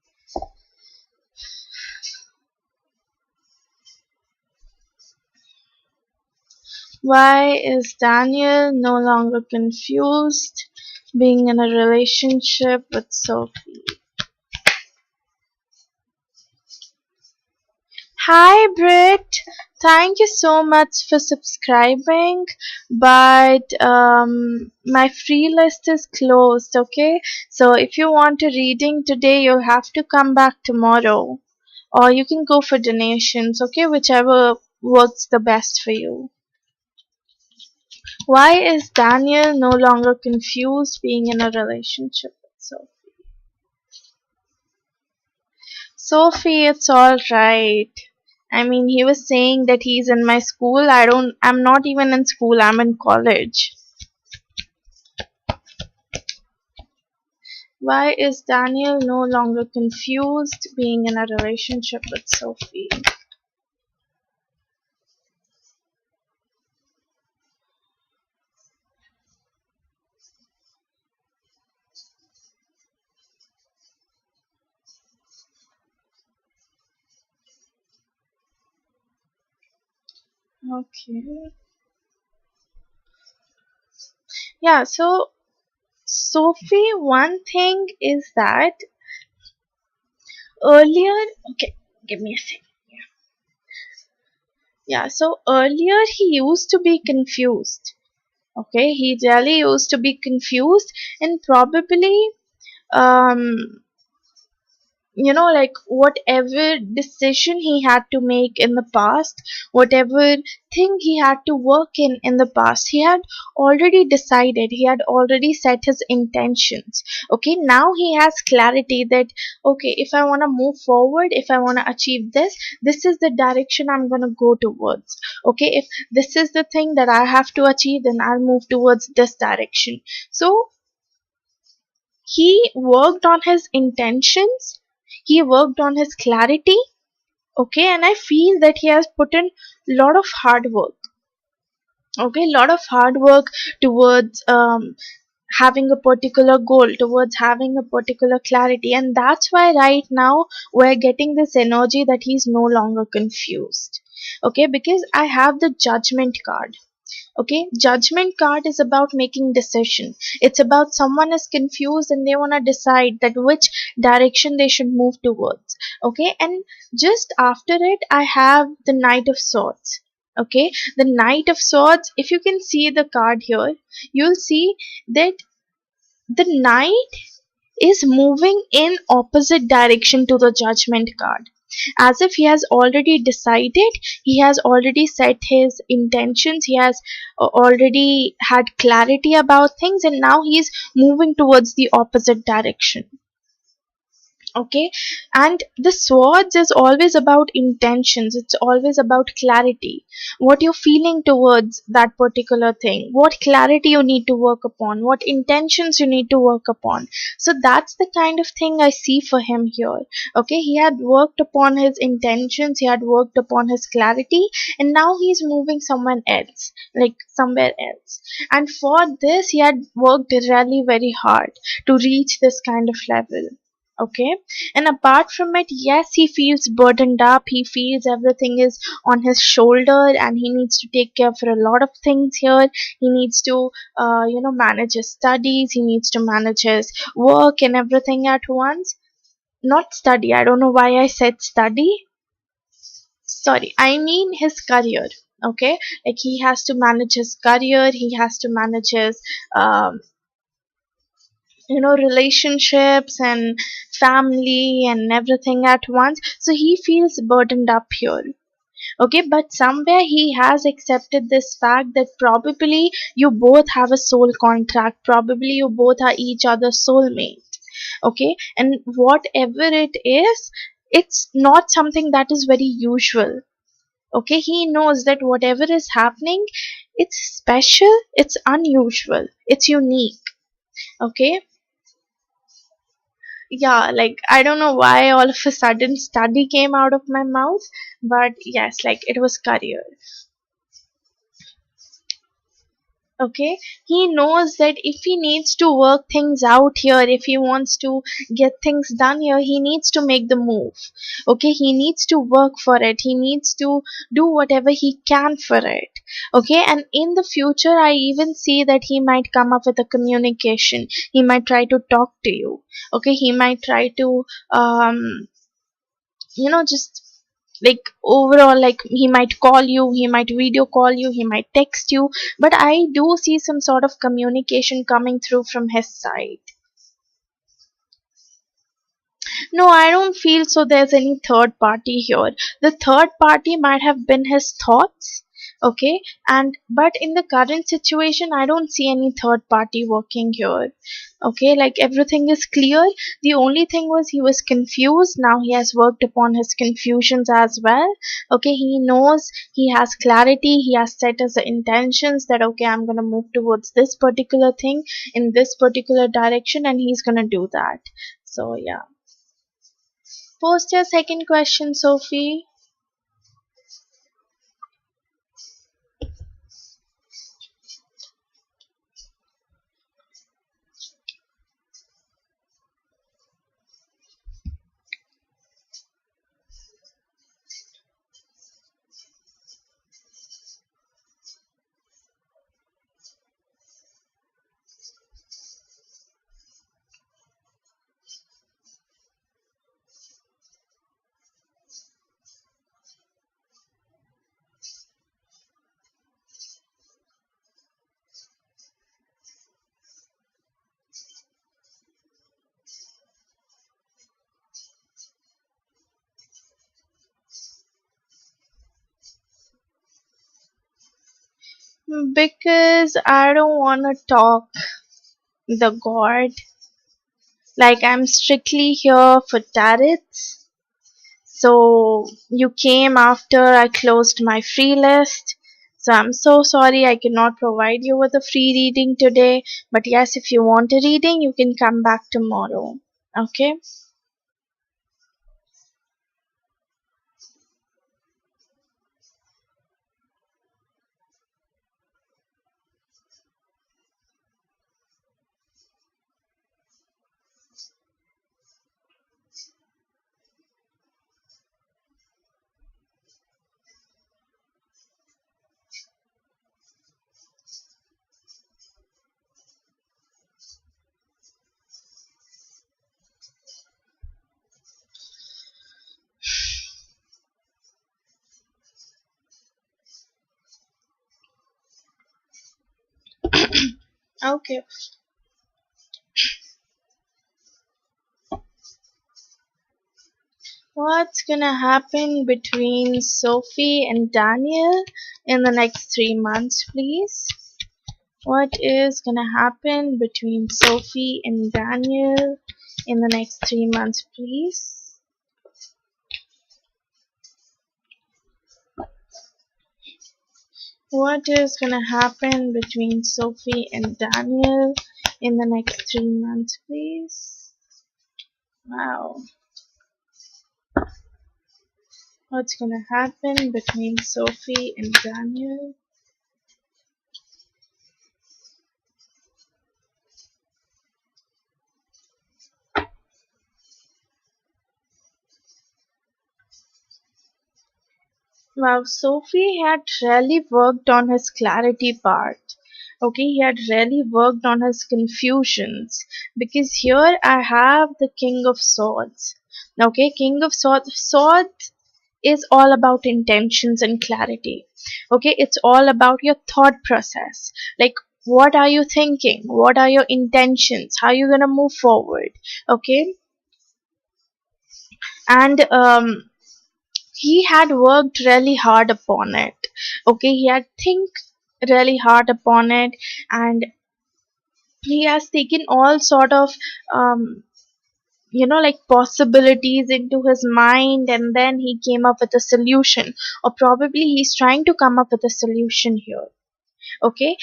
Why is Daniel no longer confused being in a relationship with Sophie? Hi, Britt. Thank you so much for subscribing, but my free list is closed, okay? So if you want a reading today, you'll have to come back tomorrow, or you can go for donations, okay? Whichever works the best for you. Why is Daniel no longer confused being in a relationship with Sophie? Sophie, it's all right. I mean, he was saying that he's in my school. I'm not even in school, I'm in college. Why is Daniel no longer confused being in a relationship with Sophie? Okay. Yeah, so Sophie, one thing is that earlier, okay, give me a second. Yeah, so earlier he used to be confused. Okay, he really used to be confused, and probably um like whatever decision he had to make in the past, whatever thing he had to work in the past, he had already decided, he had already set his intentions. Okay, now he has clarity that okay, if I want to move forward, if I want to achieve this, this is the direction I'm going to go towards. Okay, if this is the thing that I have to achieve, then I'll move towards this direction. So he worked on his intentions, he worked on his clarity. Okay, and I feel that he has put in a lot of hard work. Okay, a lot of hard work towards having a particular goal, towards having a particular clarity, and that's why right now we're getting this energy that he's no longer confused. Okay, because I have the judgment card. Okay, judgment card is about making decision. It's about someone is confused and they want to decide that which direction they should move towards. Okay, and just after it I have the knight of swords. Okay, the knight of swords, if you can see the card here, you'll see that the knight is moving in opposite direction to the judgment card, as if he has already decided, he has already set his intentions, he has already had clarity about things, and now he is moving towards the opposite direction. Okay, and the swords is always about intentions, it's always about clarity, what you're feeling towards that particular thing, what clarity you need to work upon, what intentions you need to work upon. So that's the kind of thing I see for him here. Okay, he had worked upon his intentions, he had worked upon his clarity, and now he's moving somewhere else, like somewhere else. And for this he had worked really very hard to reach this kind of level. Okay, and apart from it, yes, he feels burdened up, he feels everything is on his shoulder and he needs to take care for a lot of things here. He needs to manage his studies, he needs to manage his work and everything at once. Not study, I don't know why I said study, sorry, I mean his career. Okay, like he has to manage his career, he has to manage his um, relationships and family and everything at once, so he feels burdened up here. Okay, but somewhere he has accepted this fact that probably you both have a soul contract, probably you both are each other's soulmate. Okay, and whatever it is, it's not something that is very usual. Okay, he knows that whatever is happening, it's special, it's unusual, it's unique. Okay, yeah, like I don't know why all of a sudden study came out of my mouth, but yes, like it was career. Okay, he knows that if he needs to work things out here, if he wants to get things done here, he needs to make the move. Okay, he needs to work for it, he needs to do whatever he can for it. Okay, and in the future I even see that he might come up with a communication, he might try to talk to you. Okay, he might try to just like overall, like he might call you, he might video call you, he might text you, but I do see some sort of communication coming through from his side. No, I don't feel so there's any third party here. The third party might have been his thoughts. Okay, and but in the current situation, I don't see any third party working here. Okay, like everything is clear. The only thing was he was confused. Now he has worked upon his confusions as well. Okay, he knows, he has clarity, he has set his intentions that okay, I'm gonna move towards this particular thing in this particular direction, and he's gonna do that. So yeah. Post your second question, Sophie. Because I don't want to talk the god. Like I'm strictly here for tarots. So you came after I closed my free list. So I'm so sorry I cannot provide you with a free reading today. But yes, if you want a reading, you can come back tomorrow. Okay? Okay. What's gonna happen between Sophie and Daniel in the next 3 months, please? What is gonna happen between Sophie and Daniel in the next 3 months, please? What is gonna happen between Sophie and Daniel in the next 3 months, please? Wow. What's gonna happen between Sophie and Daniel? Wow, Sophie had really worked on his clarity part. Okay, he had really worked on his confusions, because here I have the King of Swords. Okay, King of Swords. Swords is all about intentions and clarity. Okay, it's all about your thought process. Like, what are you thinking? What are your intentions? How are you gonna move forward? Okay, and he had worked really hard upon it. Okay, he had think really hard upon it, and he has taken all sort of um, like possibilities into his mind, and then he came up with a solution, or probably he's trying to come up with a solution here. Okay,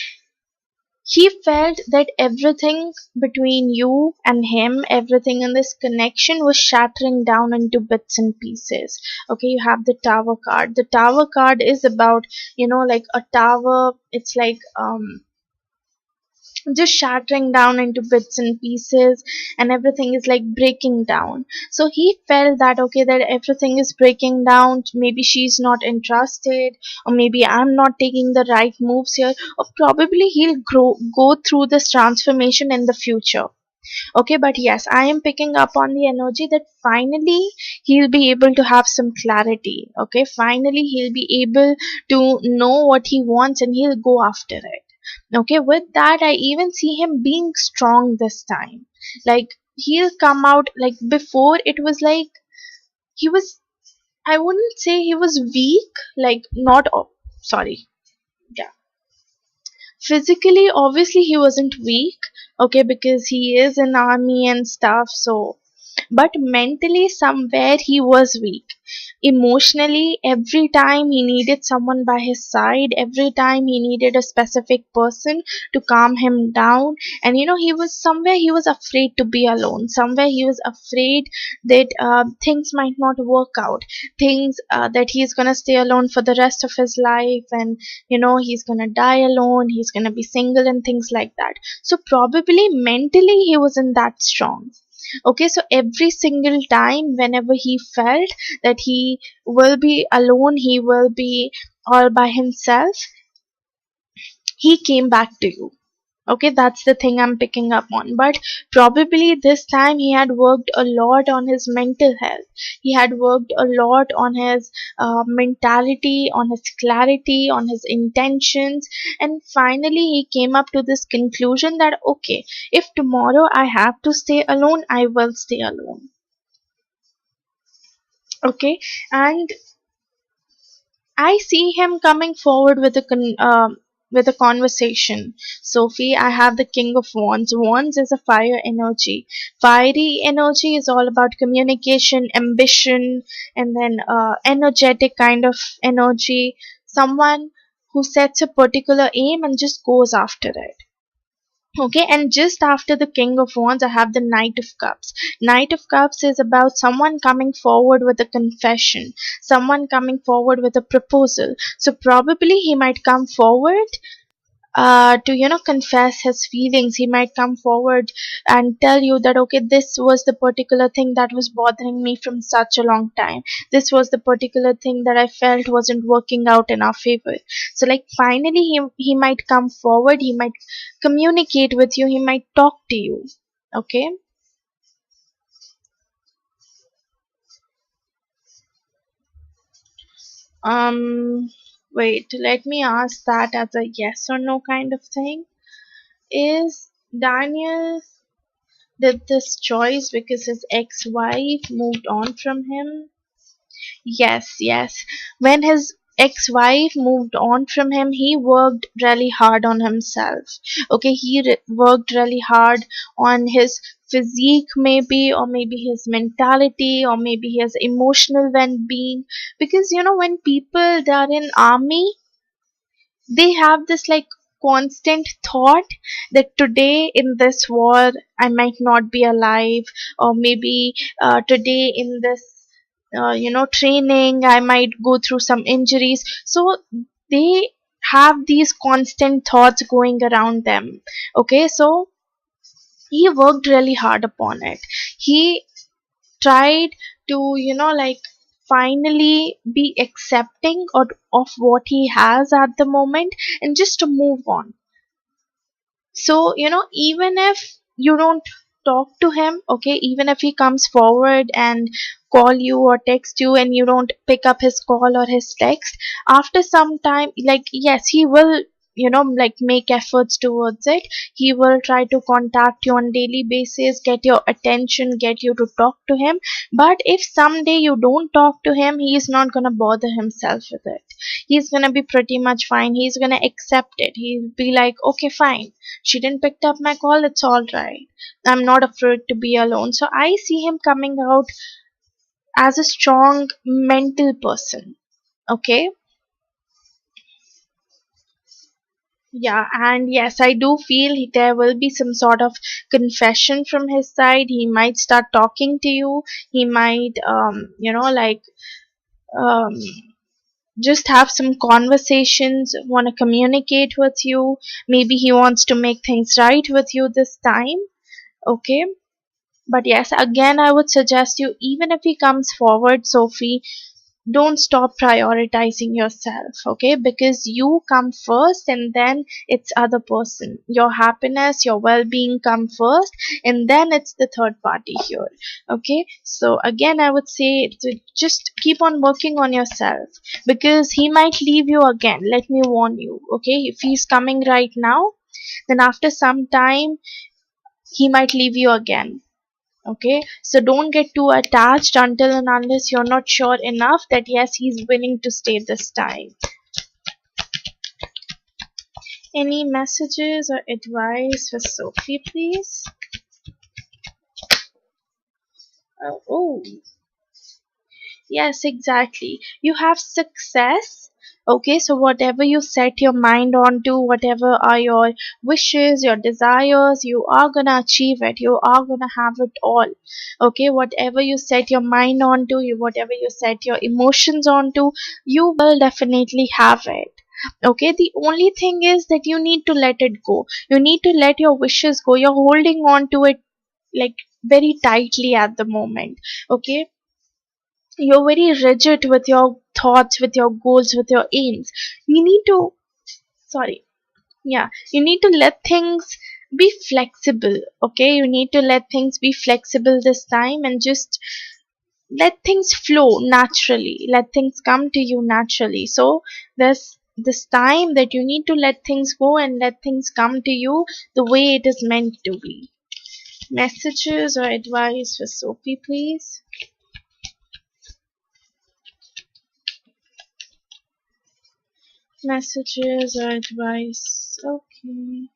he felt that everything between you and him, everything in this connection was shattering down into bits and pieces. Okay, you have the tower card. The tower card is about, like a tower. It's like just shattering down into bits and pieces, and everything is like breaking down. So he felt that, okay, that everything is breaking down. Maybe she's not interested, or maybe I'm not taking the right moves here, or probably he'll go through this transformation in the future. Okay, but yes, I am picking up on the energy that finally he'll be able to have some clarity. Okay, finally he'll be able to know what he wants, and he'll go after it. Okay, with that, I even see him being strong this time. Like, he'll come out, like before it was like he was, I wouldn't say he was weak, like not, sorry, yeah, physically obviously he wasn't weak. Okay, because he is in army and stuff. So, but mentally somewhere he was weak. Emotionally, every time he needed someone by his side, every time he needed a specific person to calm him down. And he was somewhere, he was afraid to be alone. Somewhere he was afraid that things might not work out, things that he's gonna stay alone for the rest of his life, and he's gonna die alone, he's gonna be single, and things like that. So probably mentally he wasn't that strong. Okay, so every single time whenever he felt that he will be alone, he will be all by himself, he came back to you. Okay, that's the thing I'm picking up on. But probably this time he had worked a lot on his mental health. He had worked a lot on his mentality, on his clarity, on his intentions, and finally he came up to this conclusion that, okay, if tomorrow I have to stay alone, I will stay alone. Okay, and I see him coming forward with with a conversation. Sophie, I have the King of Wands. Wands is a fire energy. Fiery energy is all about communication, ambition, and then energetic kind of energy. Someone who sets a particular aim and just goes after it. Okay, and just after the King of Wands, I have the Knight of Cups. Knight of Cups is about someone coming forward with a confession, someone coming forward with a proposal. So probably he might come forward to confess his feelings. He might come forward and tell you that, okay, this was the particular thing that was bothering me from such a long time. This was the particular thing that I felt wasn't working out in our favor. So, like, finally he might come forward, he might communicate with you, he might talk to you. Okay, wait, let me ask that as a yes or no kind of thing. Is Daniel did this choice because his ex-wife moved on from him? Yes, yes. When his ex-wife moved on from him, he worked really hard on himself. Okay, he worked really hard on his physique, maybe, or maybe his mentality, or maybe his emotional well-being. Because when people they are in army, they have this like constant thought that today in this war I might not be alive, or maybe today in this training I might go through some injuries. So they have these constant thoughts going around them. Okay, so he worked really hard upon it. He tried to like finally be accepting of what he has at the moment, and just to move on. So even if you don't talk to him, okay, even if he comes forward and call you or text you and you don't pick up his call or his text, after some time, like, yes, he will like make efforts towards it. He will try to contact you on daily basis, get your attention, get you to talk to him. But if someday you don't talk to him, he is not going to bother himself with it. He's going to be pretty much fine. He's going to accept it. He'll be like, okay, fine, she didn't pick up my call, it's all right, I'm not afraid to be alone. So I see him coming out as a strong mental person. Okay. Yeah, and yes, I do feel there will be some sort of confession from his side. He might start talking to you. He might, um, just have some conversations, want to communicate with you. Maybe he wants to make things right with you this time. Okay. But yes, again, I would suggest you, even if he comes forward, Sophie, don't stop prioritizing yourself, okay? Because you come first and then it's other person. Your happiness, your well-being come first and then it's the third party here, okay? So again, I would say to just keep on working on yourself, because he might leave you again. Let me warn you, okay? If he's coming right now, then after some time he might leave you again. Okay, so don't get too attached until and unless you're not sure enough that yes, he's willing to stay this time. Any messages or advice for Sophie, please? Oh, yes, exactly. You have success. Okay, so whatever you set your mind on to, whatever are your wishes, your desires, you are gonna achieve it. You are gonna have it all. Okay, whatever you set your mind on to, whatever you set your emotions on to, you will definitely have it. Okay, the only thing is that you need to let it go. You need to let your wishes go. You're holding on to it like very tightly at the moment. Okay, you're very rigid with your thoughts, with your goals, with your aims. You need to, sorry, yeah, you need to let things be flexible. Okay, you need to let things be flexible this time and just let things flow naturally. Let things come to you naturally. So there's this time that you need to let things go and let things come to you the way it is meant to be. Messages or advice for Sophie, please? Messages or advice. Okay.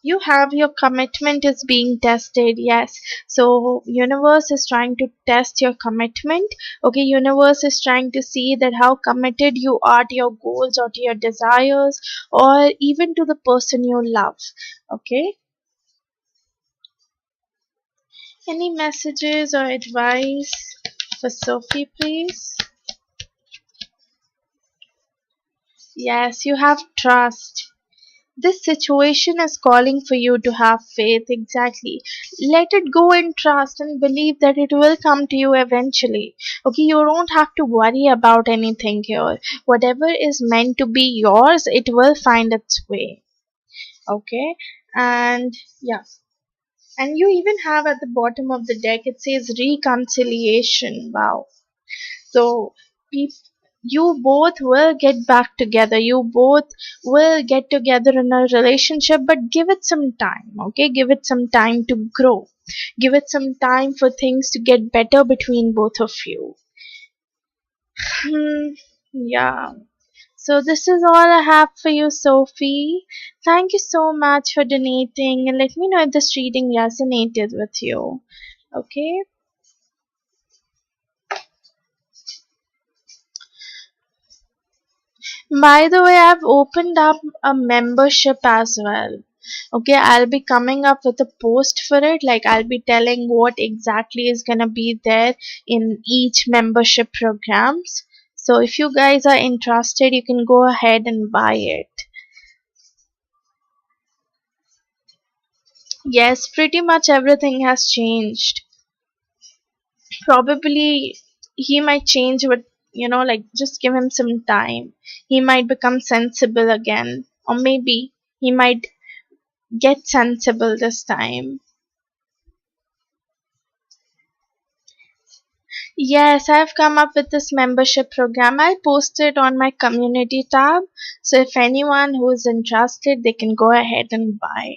You have your commitment is being tested. Yes. So universe is trying to test your commitment. Okay. Universe is trying to see that how committed you are to your goals or to your desires or even to the person you love. Okay. Any messages or advice for Sophie, please? Yes, you have trust. This situation is calling for you to have faith. Exactly. Let it go and trust and believe that it will come to you eventually. Okay, you don't have to worry about anything here. Whatever is meant to be yours, it will find its way. Okay, and yeah. And you even have at the bottom of the deck, it says reconciliation. Wow. So you both will get back together. You both will get together in a relationship, but give it some time. Okay, give it some time to grow. Give it some time for things to get better between both of you. Yeah. So this is all I have for you, Sophie. Thank you so much for donating, and let me know if this reading resonated with you. Okay. By the way, I've opened up a membership as well. Okay, I'll be coming up with a post for it. Like, I'll be telling what exactly is gonna be there in each membership programs. So, if you guys are interested, you can go ahead and buy it. Yes, pretty much everything has changed. Probably he might change, but like just give him some time. He might become sensible again, or maybe he might get sensible this time. Yes, I've come up with this membership program. I'll post it on my community tab. So if anyone who is interested, they can go ahead and buy.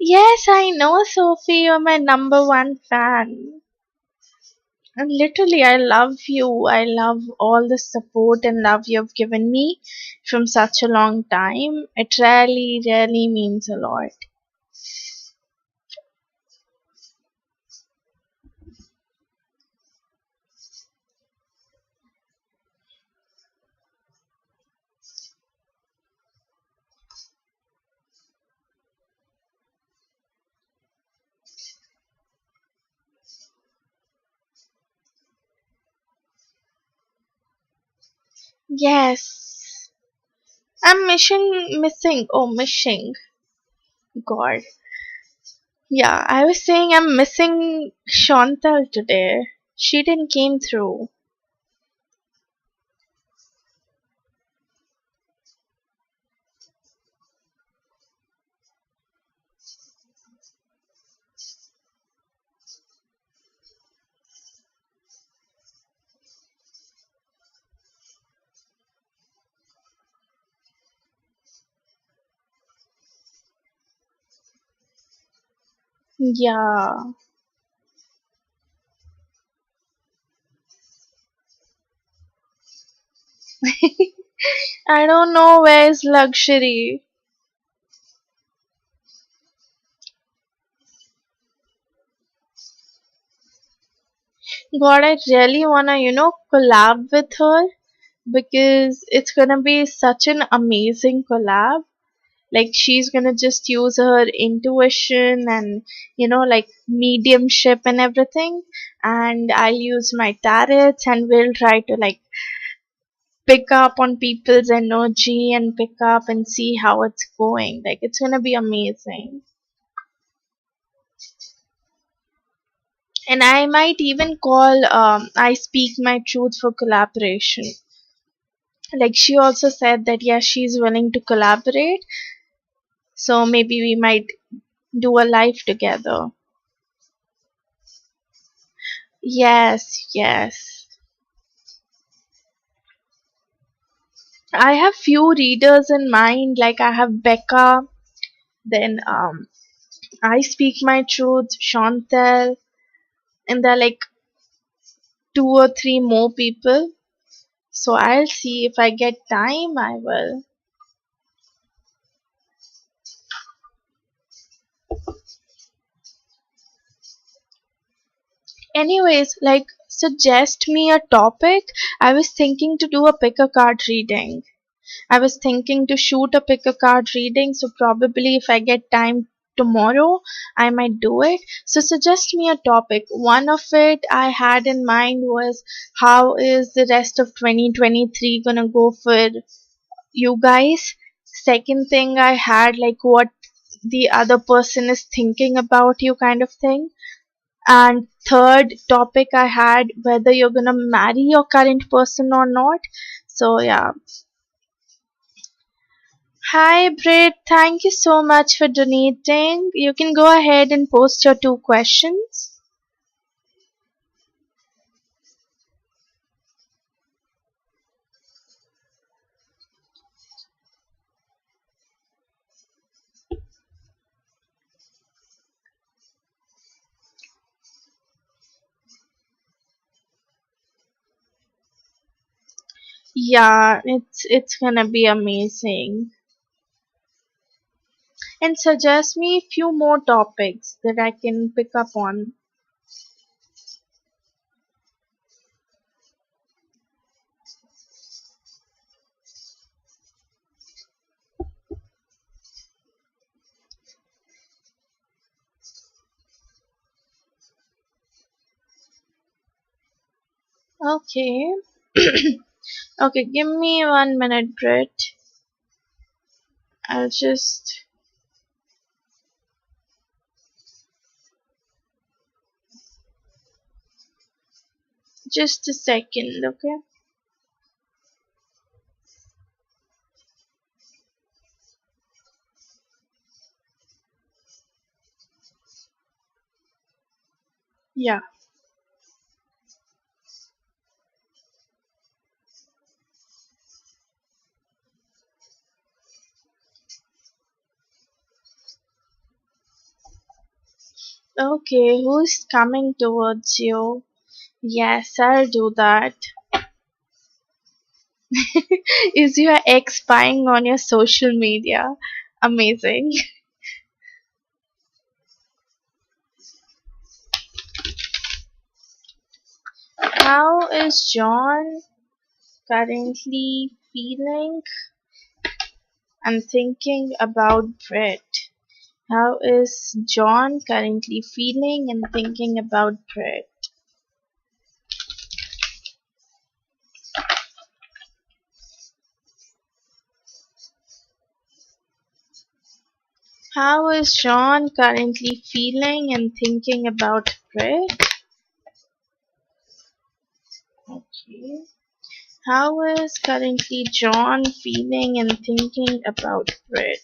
Yes, I know, Sophie, you're my number one fan. And literally, I love you. I love all the support and love you've given me from such a long time. It really, really means a lot. Yes. I'm missing. Oh, missing. God. Yeah, I was saying I'm missing Chantal today. She didn't came through. Yeah. I don't know where's luxury. God, I really wanna, collab with her because it's gonna be such an amazing collab. Like she's gonna just use her intuition and like mediumship and everything, and I'll use my tarots and we'll try to like pick up on people's energy and pick up and see how it's going. Like it's gonna be amazing. And I might even call I Speak My Truth for collaboration. Like she also said that yeah, she's willing to collaborate. So maybe we might do a live together. Yes, yes. I have few readers in mind. Like I have Becca, then I Speak My Truth, Chantel, and there are like two or three more people. So I'll see if I get time. I will. Anyways, like suggest me a topic. I was thinking to do a pick a card reading. I was thinking to shoot a pick a card reading, so probably if I get time tomorrow, I might do it. So suggest me a topic. One of it I had in mind was how is the rest of 2023 gonna go for you guys? Second thing I had like what the other person is thinking about you kind of thing. And third topic I had whether you're gonna marry your current person or not. So yeah. Hi Brit, thank you so much for donating. You can go ahead and post your two questions. Yeah, it's gonna be amazing. And suggest me a few more topics that I can pick up on. Okay. Okay, give me 1 minute, Brit. I'll just Just a second, okay? Yeah. Okay, who's coming towards you? Yes, I'll do that. Is your ex spying on your social media? Amazing. How is John currently feeling and thinking about Brett? How is John currently feeling and thinking about Brett? How is John currently feeling and thinking about Brett? Okay. How is currently John feeling and thinking about Brett?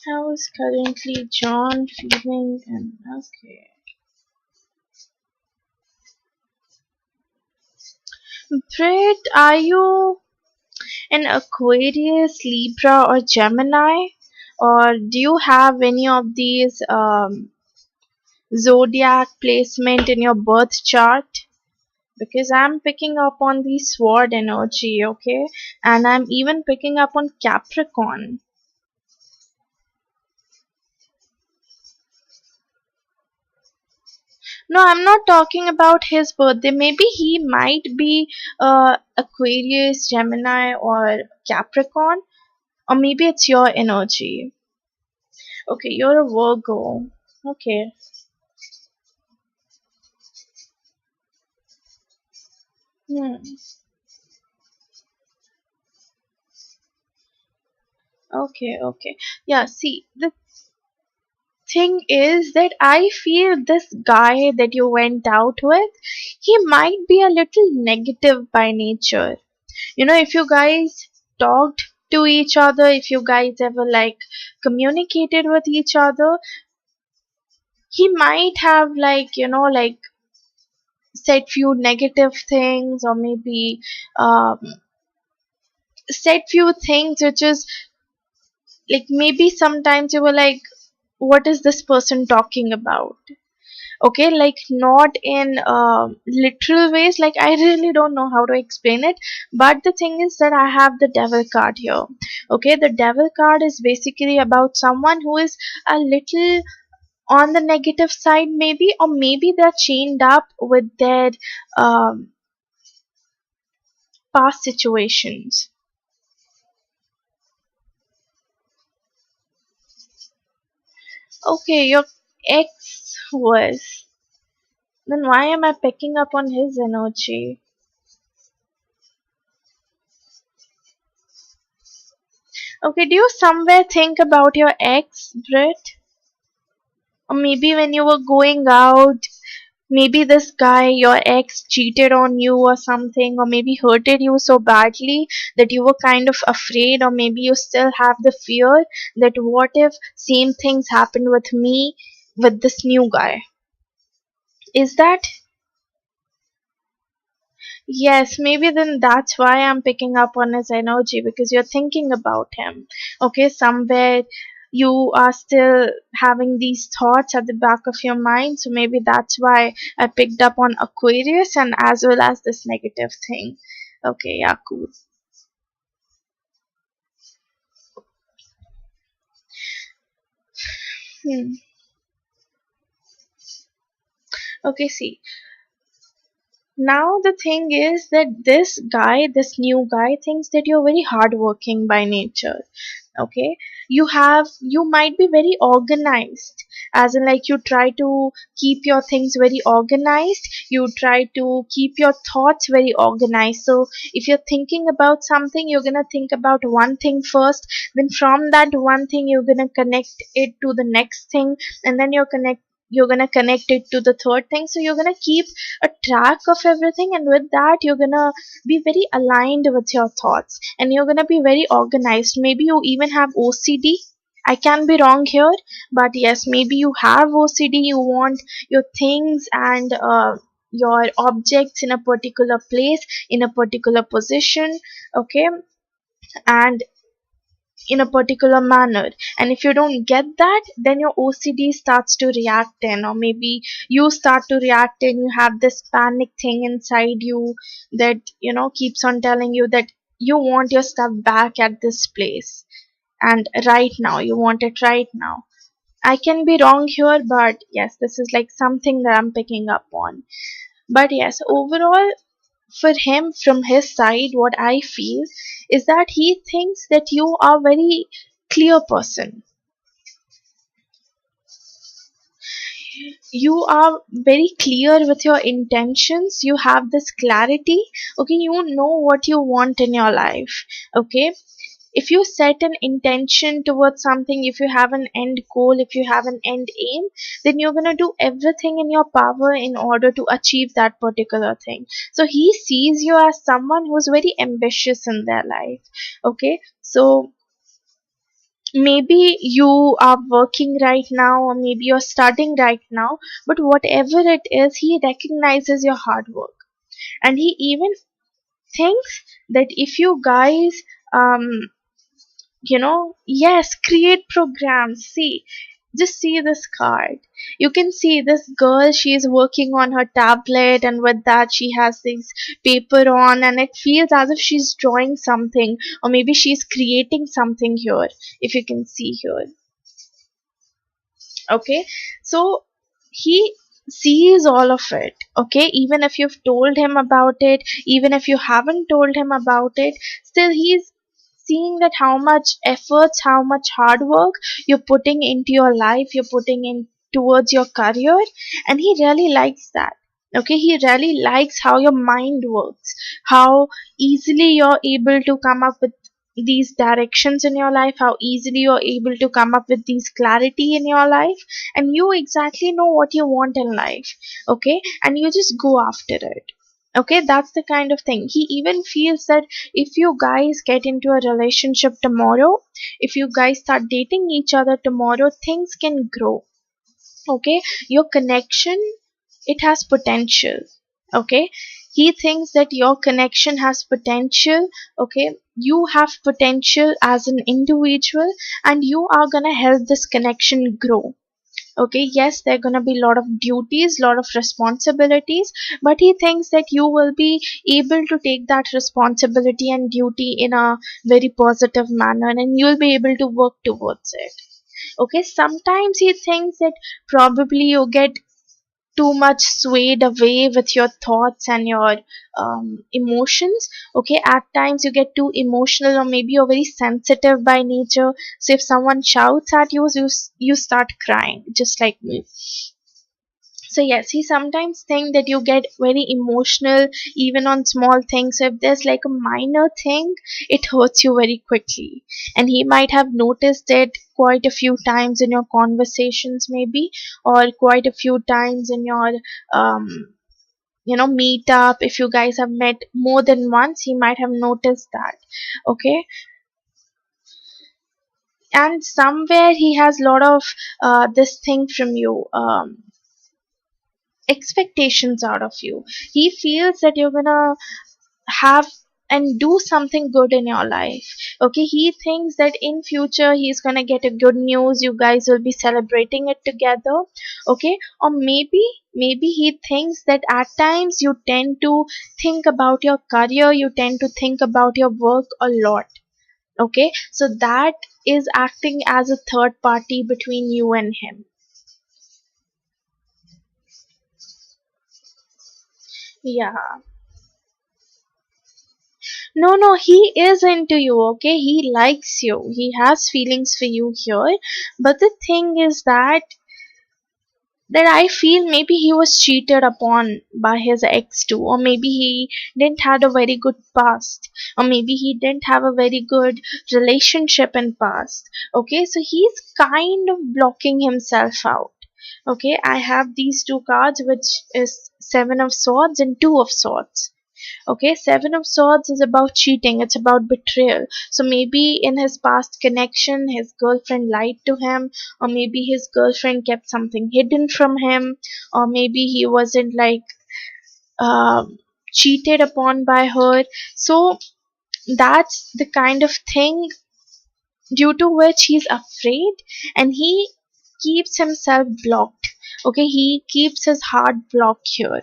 How is currently John feeling and okay. Brett, are you an Aquarius, Libra, or Gemini? Or do you have any of these zodiac placement in your birth chart? Because I'm picking up on the sword energy, okay? And I'm even picking up on Capricorn. No, I'm not talking about his birthday. Maybe he might be Aquarius, Gemini, or Capricorn. Or maybe it's your energy. Okay, you're a Virgo. Okay. Hmm. Okay, okay. Yeah, see, the thing is that I feel this guy that you went out with, he might be a little negative by nature. You know, if you guys talked to each other, if you guys ever like communicated with each other, he might have like, you know, like said few negative things or maybe um, said few things which is like maybe sometimes you were like, what is this person talking about? Okay, like not in literal ways, like I really don't know how to explain it, but the thing is that I have the devil card here. Okay, the devil card is basically about someone who is a little on the negative side maybe, or maybe they're chained up with their um, past situations. Okay, your ex was, then why am I picking up on his energy? Okay, do you somewhere think about your ex, Brit? Or maybe when you were going out, maybe this guy, your ex, cheated on you or something, or maybe hurted you so badly that you were kind of afraid, or maybe you still have the fear that what if same things happened with me with this new guy? Is that? Yes, maybe then that's why I'm picking up on his energy because you're thinking about him. Okay, somewhere you are still having these thoughts at the back of your mind, so maybe that's why I picked up on Aquarius and as well as this negative thing. Okay, yeah, cool. Hmm. Okay, see, now the thing is that this guy, this new guy, thinks that you're very hardworking by nature. Okay, you might be very organized, as in like you try to keep your things very organized, you try to keep your thoughts very organized. So if you're thinking about something, you're gonna think about one thing first, then from that one thing you're gonna connect it to the next thing, and then you're you're gonna connect it to the third thing, so you're gonna keep a track of everything, and with that you're gonna be very aligned with your thoughts, and you're gonna be very organized. Maybe you even have OCD. I can be wrong here, but yes, maybe you have OCD. You want your things and your objects in a particular place, in a particular position, okay, and in a particular manner. And if you don't get that, then your OCD starts to react in, or maybe you start to react and you have this panic thing inside you that, keeps on telling you that you want your stuff back at this place, and right now you want it right now. I can be wrong here, but yes, this is like something that I'm picking up on. But yes, overall, for him, from his side, what I feel is that he thinks that you are very clear person. You are very clear with your intentions. You have this clarity. Okay, you know what you want in your life. Okay, if you set an intention towards something, if you have an end goal, if you have an end aim, then you're going to do everything in your power in order to achieve that particular thing. So he sees you as someone who's very ambitious in their life. Okay, so maybe you are working right now, or maybe you're studying right now, but whatever it is, he recognizes your hard work, and he even thinks that if you guys um yes, create programs. See, just see this card. You can see this girl, she is working on her tablet, and with that she has this paper on, and it feels as if she's drawing something, or maybe she's creating something here, if you can see here. Okay, so he sees all of it. Okay, even if you've told him about it, even if you haven't told him about it, still he's seeing that how much efforts, how much hard work you're putting into your life, you're putting in towards your career, and he really likes that. Okay, he really likes how your mind works, how easily you're able to come up with these directions in your life, how easily you're able to come up with these clarity in your life, and you exactly know what you want in life. Okay, and you just go after it. Okay, that's the kind of thing. He even feels that if you guys get into a relationship tomorrow, if you guys start dating each other tomorrow, things can grow. Okay, your connection, it has potential. Okay, he thinks that your connection has potential. Okay, you have potential as an individual, and you are gonna help this connection grow. Okay, yes, there are going to be a lot of duties, lot of responsibilities, but he thinks that you will be able to take that responsibility and duty in a very positive manner, and you'll be able to work towards it. Okay, sometimes he thinks that probably you get too much swayed away with your thoughts and your emotions. Okay, at times you get too emotional, or maybe you're very sensitive by nature, so if someone shouts at you, you start crying just like me. So yes, he sometimes think that you get very emotional even on small things. So if there's like a minor thing, it hurts you very quickly. And he might have noticed it quite a few times in your conversations maybe, or quite a few times in your um meet up. If you guys have met more than once, he might have noticed that. Okay, and somewhere he has a lot of this thing from you, expectations out of you. He feels that you're gonna have and do something good in your life. Okay, he thinks that in future he's gonna get a good news, you guys will be celebrating it together. Okay, or maybe he thinks that at times you tend to think about your career, you tend to think about your work a lot. Okay, so that is acting as a third party between you and him. Yeah. No, no, he is into you, okay? He likes you. He has feelings for you here. But the thing is that I feel maybe he was cheated upon by his ex too, or maybe he didn't had a very good past, or maybe he didn't have a very good relationship in past. Okay, so he's kind of blocking himself out. Okay, I have these two cards, which is Seven of Swords and Two of Swords. Okay, Seven of Swords is about cheating, it's about betrayal. So maybe in his past connection, his girlfriend lied to him, or maybe his girlfriend kept something hidden from him, or maybe he wasn't like cheated upon by her. So that's the kind of thing due to which he's afraid, and he keeps himself blocked. Okay, he keeps his heart blocked here.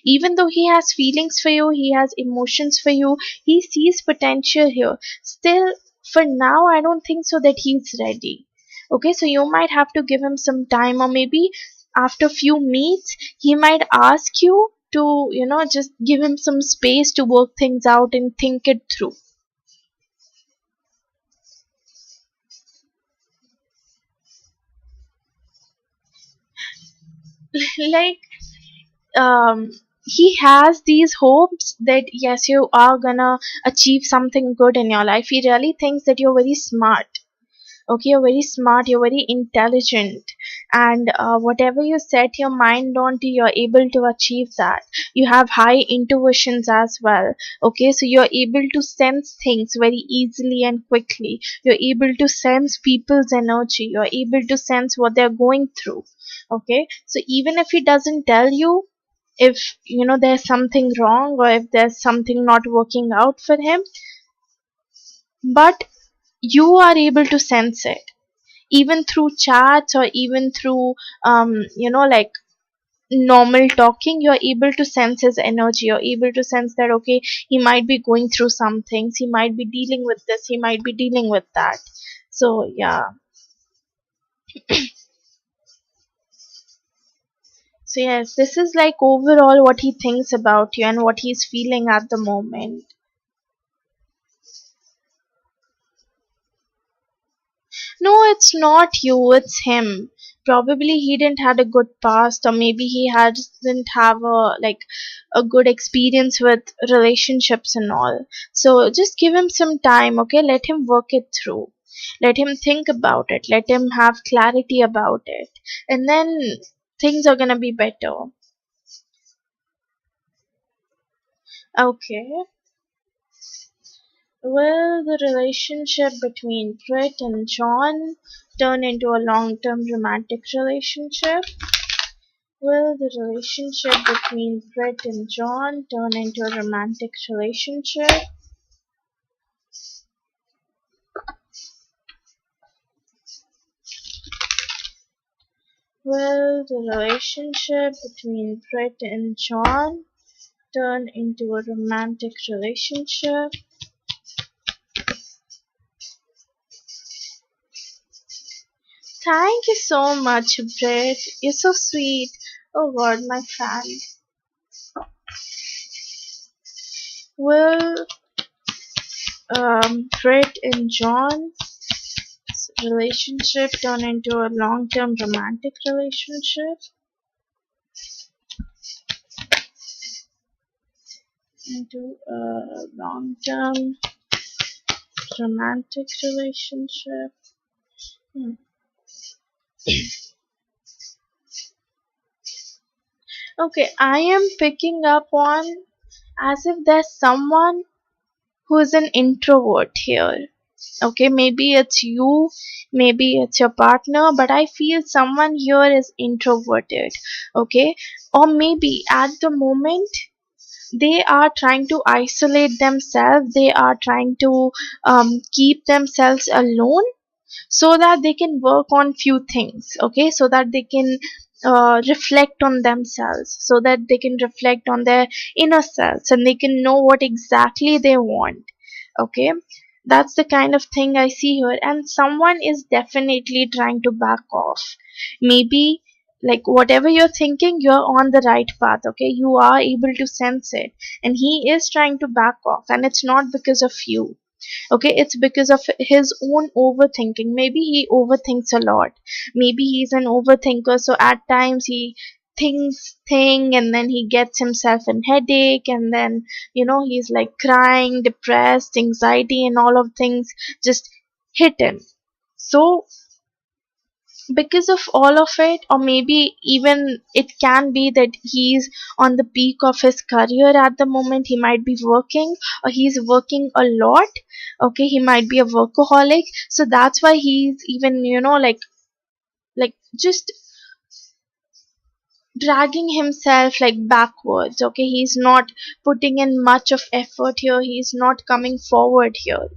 Even though he has feelings for you, he has emotions for you, he sees potential here. Still, for now, I don't think so that he's ready. Okay, so you might have to give him some time, or maybe after few meets, he might ask you to, just give him some space to work things out and think it through. Like, um he has these hopes that yes, you are gonna achieve something good in your life. He really thinks that you're very smart. Okay, you're very smart, you're very intelligent, and whatever you set your mind on to, you're able to achieve that. You have high intuitions as well. Okay, so you're able to sense things very easily and quickly. You're able to sense people's energy, you're able to sense what they're going through. Okay, so even if he doesn't tell you, if there's something wrong, or if there's something not working out for him, but you are able to sense it, even through chats, or even through like normal talking. You're able to sense his energy, you're able to sense that okay, he might be going through some things, he might be dealing with this, he might be dealing with that. So yeah, so yes, this is like overall what he thinks about you and what he's feeling at the moment. No, it's not you, it's him. Probably he didn't had a good past, or maybe he had didn't have a good experience with relationships and all. So just give him some time, okay? Let him work it through. Let him think about it. Let him have clarity about it. And then things are gonna be better. Okay. Will the relationship between Britt and John turn into a long-term romantic relationship? Will the relationship between Britt and John turn into a romantic relationship? Will the relationship between Britt and John turn into a romantic relationship? Thank you so much, Britt. You're so sweet. Oh God, my fan. Will Britt and John's relationship turn into a long-term romantic relationship? Into a long-term romantic relationship. Hmm. Okay, I am picking up on as if there's someone who is an introvert here. Okay, maybe it's you, maybe it's your partner, but I feel someone here is introverted. Okay, or maybe at the moment they are trying to isolate themselves, they are trying to keep themselves alone so that they can work on few things. Okay, so that they can reflect on themselves, so that they can reflect on their inner selves, and they can know what exactly they want. Okay, that's the kind of thing I see here, and someone is definitely trying to back off. Maybe like whatever you're thinking, you're on the right path. Okay, you are able to sense it, and he is trying to back off, and it's not because of you. Okay, it's because of his own overthinking. Maybe he overthinks a lot, maybe he's an overthinker, so at times he thinks thing, and then he gets himself an headache, and then he's like crying, depressed, anxiety, and all of things just hit him. So because of all of it, or maybe even it can be that he's on the peak of his career at the moment. He might be working, or he's working a lot. Okay, he might be a workaholic, so that's why he's even, like just dragging himself like backwards. Okay, he's not putting in much of effort here, he's not coming forward here.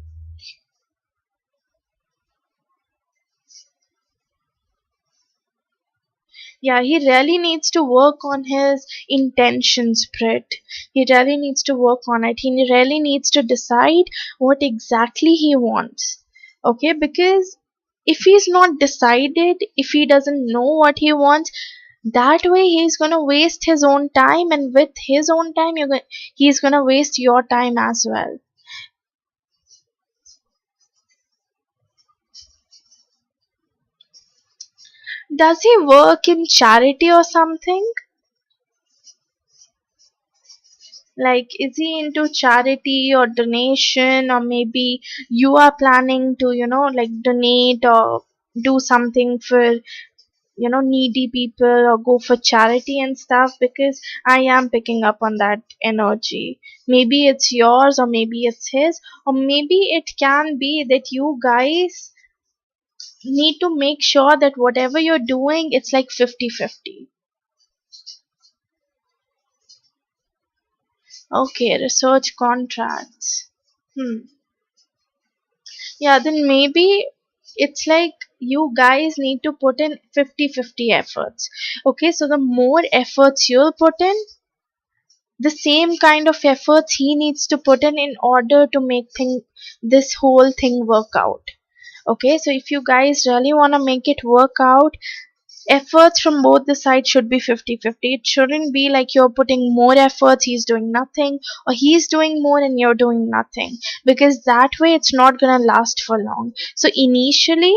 Yeah, he really needs to work on his intentions, Brit. He really needs to work on it. He really needs to decide what exactly he wants. Okay, because if he's not decided, if he doesn't know what he wants, that way he's gonna waste his own time, and with his own time, he's gonna waste your time as well. Does he work in charity or something? Like, is he into charity or donation, or maybe you are planning to, like donate or do something for, needy people, or go for charity and stuff? Because I am picking up on that energy. Maybe it's yours, or maybe it's his, or maybe it can be that you guys need to make sure that whatever you're doing, it's like 50-50. Okay, research contracts. Hmm. Yeah, then maybe it's like you guys need to put in 50-50 efforts. Okay, so the more efforts you'll put in, the same kind of efforts he needs to put in order to make this whole thing work out. Okay, so if you guys really want to make it work out, efforts from both the sides should be 50-50. It shouldn't be like you're putting more efforts, he's doing nothing, or he's doing more and you're doing nothing, because that way it's not going to last for long. So initially,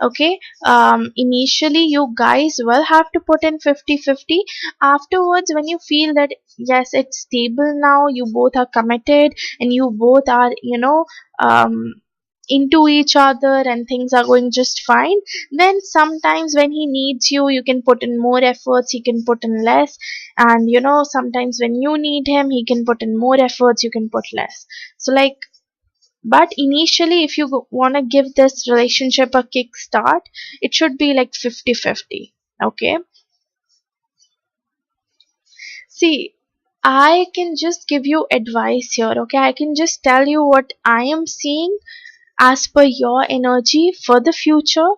okay, initially you guys will have to put in 50-50. Afterwards, when you feel that yes, it's stable now, you both are committed, and you both are, into each other, and things are going just fine, then sometimes when he needs you, you can put in more efforts, he can put in less. And sometimes when you need him, he can put in more efforts, you can put less. So like, but initially, if you want to give this relationship a kickstart, it should be like 50-50. Okay. See, I can just give you advice here. Okay. I can just tell you what I am seeing as per your energy for the future.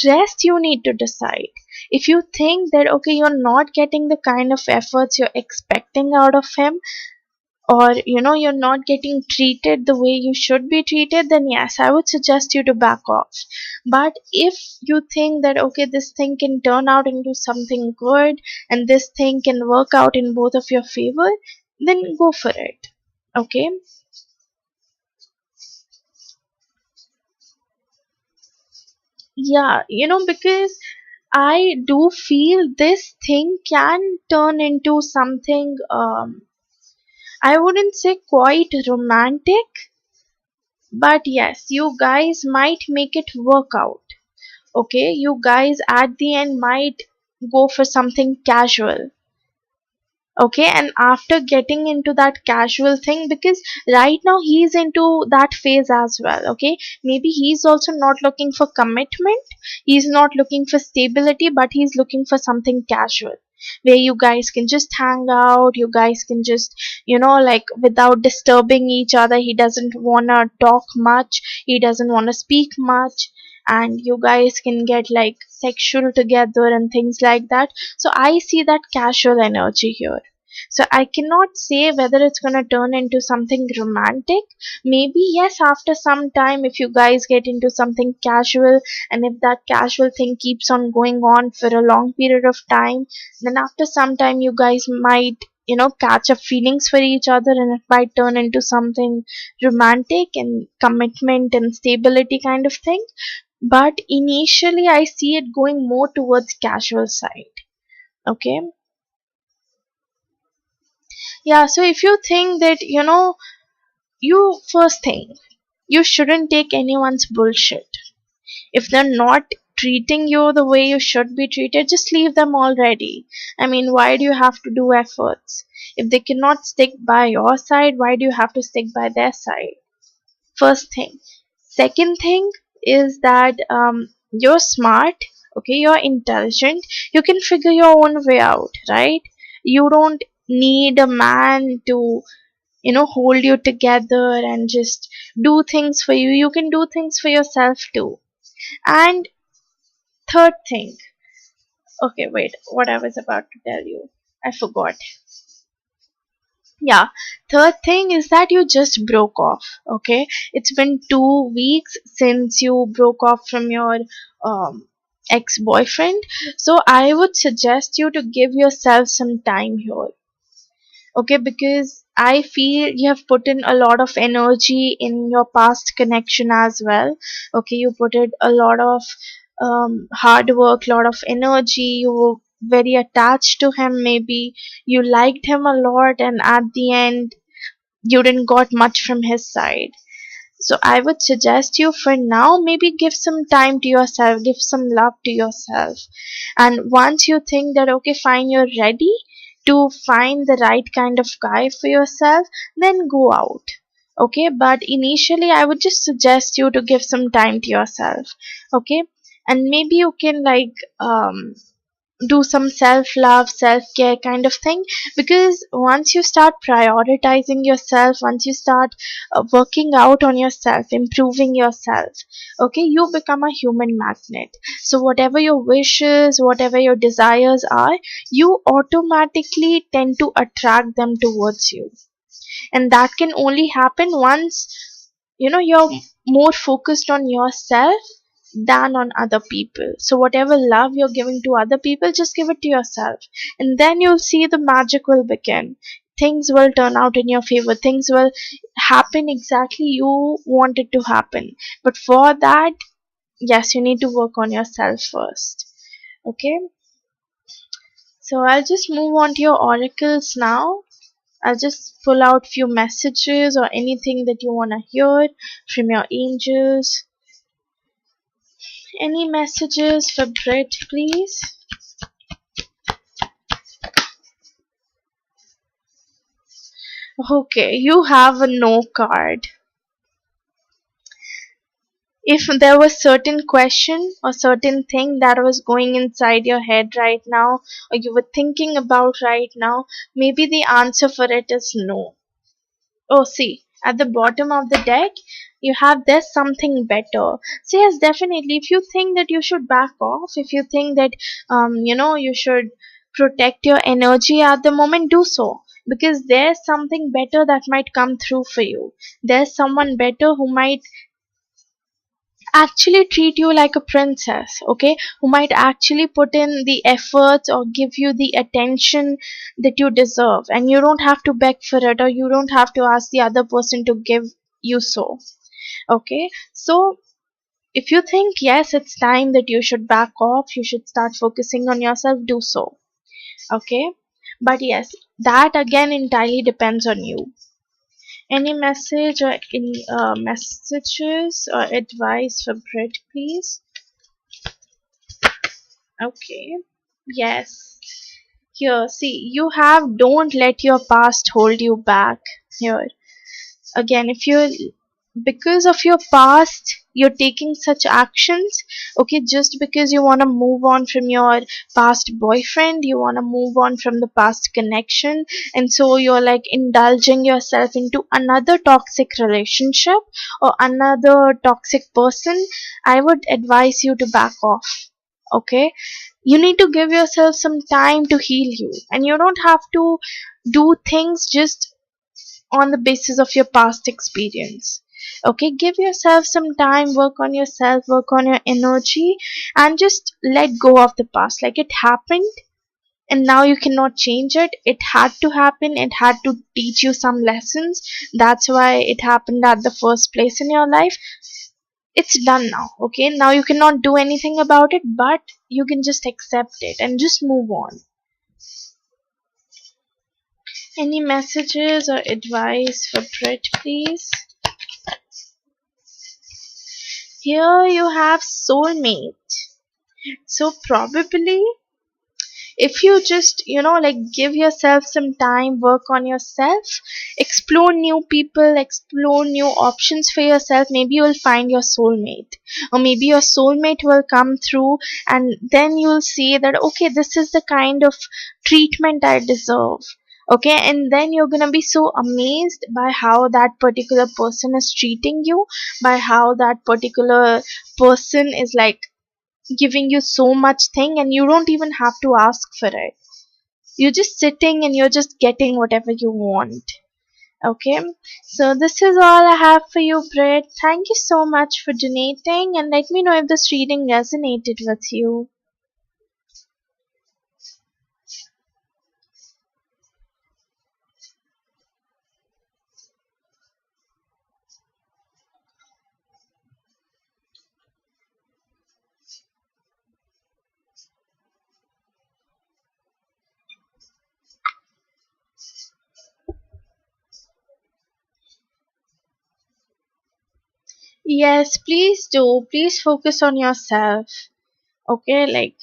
Rest you need to decide. If you think that, okay, you're not getting the kind of efforts you're expecting out of him, or you're not getting treated the way you should be treated, then yes, I would suggest you to back off. But if you think that, okay, this thing can turn out into something good, and this thing can work out in both of your favor, then go for it. Okay. Yeah, because I do feel this thing can turn into something, I wouldn't say quite romantic, but yes, you guys might make it work out. Okay, you guys at the end might go for something casual. Okay, and after getting into that casual thing, because right now he's into that phase as well. Okay, maybe he's also not looking for commitment, he's not looking for stability, but he's looking for something casual, where you guys can just hang out, you guys can just, like without disturbing each other. He doesn't want to talk much, he doesn't want to speak much, and you guys can get like sexual together and things like that. So I see that casual energy here. So I cannot say whether it's going to turn into something romantic. Maybe yes, after some time, if you guys get into something casual, and if that casual thing keeps on going on for a long period of time, then after some time you guys might, catch up feelings for each other, and it might turn into something romantic and commitment and stability kind of thing. But initially I see it going more towards casual side. Okay. Yeah, so if you think that, you first thing, you shouldn't take anyone's bullshit. If they're not treating you the way you should be treated, just leave them already. I mean, why do you have to do efforts? If they cannot stick by your side, why do you have to stick by their side? First thing. Second thing is that you're smart, okay, you're intelligent, you can figure your own way out, right? You don't need a man to, hold you together and just do things for you. You can do things for yourself too. And third thing, okay, wait, what I was about to tell you, I forgot. Yeah, third thing is that you just broke off, okay? It's been 2 weeks since you broke off from your um, ex-boyfriend. So I would suggest you to give yourself some time here, okay? Because I feel you have put in a lot of energy in your past connection as well, okay? You put in a lot of hard work, lot of energy. You were very attached to him, maybe you liked him a lot, and at the end you didn't got much from his side. So I would suggest you for now, maybe give some time to yourself, give some love to yourself. And once you think that, okay, fine, you're ready to find the right kind of guy for yourself, then go out. Okay, but initially I would just suggest you to give some time to yourself. Okay, and maybe you can like do some self love, self care kind of thing. Because once you start prioritizing yourself, once you start working out on yourself, improving yourself, okay, you become a human magnet. So whatever your wishes, whatever your desires are, you automatically tend to attract them towards you. And that can only happen once you're more focused on yourself than on other people. So whatever love you're giving to other people, just give it to yourself, and then you'll see the magic will begin. Things will turn out in your favor, things will happen exactly you want it to happen. But for that, yes, you need to work on yourself first. Okay, so I'll just move on to your oracles now. I'll just pull out few messages or anything that you want to hear from your angels. Any messages for Brit, please? Okay, you have a no card. If there was certain question or certain thing that was going inside your head right now, or you were thinking about right now, maybe the answer for it is no. Oh, see, at the bottom of the deck, you have there's something better. So yes, definitely. If you think that you should back off, if you think that you should protect your energy at the moment, do so. Because there's something better that might come through for you. There's someone better who might actually treat you like a princess, okay, who might actually put in the efforts or give you the attention that you deserve, and you don't have to beg for it, or you don't have to ask the other person to give you so. Okay, so if you think yes, it's time that you should back off, you should start focusing on yourself, do so. Okay, but yes, that again entirely depends on you. Any message or any messages or advice for Brit, please? Okay. Yes. Here, see, you have don't let your past hold you back. Here. Again, if you're because of your past, you're taking such actions, okay, just because you want to move on from your past boyfriend, you want to move on from the past connection, and so you're like indulging yourself into another toxic relationship or another toxic person. I would advise you to back off. Okay, you need to give yourself some time to heal you, and you don't have to do things just on the basis of your past experience. Okay, give yourself some time, work on yourself, work on your energy, and just let go of the past. Like, it happened and now you cannot change it. It had to happen, it had to teach you some lessons. That's why it happened at the first place in your life. It's done now. Okay, now you cannot do anything about it, but you can just accept it and just move on. Any messages or advice for Brit, please? Here you have soulmate. So probably if you just like give yourself some time, work on yourself, explore new people, explore new options for yourself, maybe you will find your soulmate, or maybe your soulmate will come through, and then you'll see that okay, this is the kind of treatment I deserve. Okay, and then you're gonna be so amazed by how that particular person is treating you, by how that particular person is like giving you so much thing, and you don't even have to ask for it. You're just sitting and you're just getting whatever you want. Okay, so this is all I have for you, Britt. Thank you so much for donating, and let me know if this reading resonated with you. Yes, please do. Please focus on yourself. Okay, like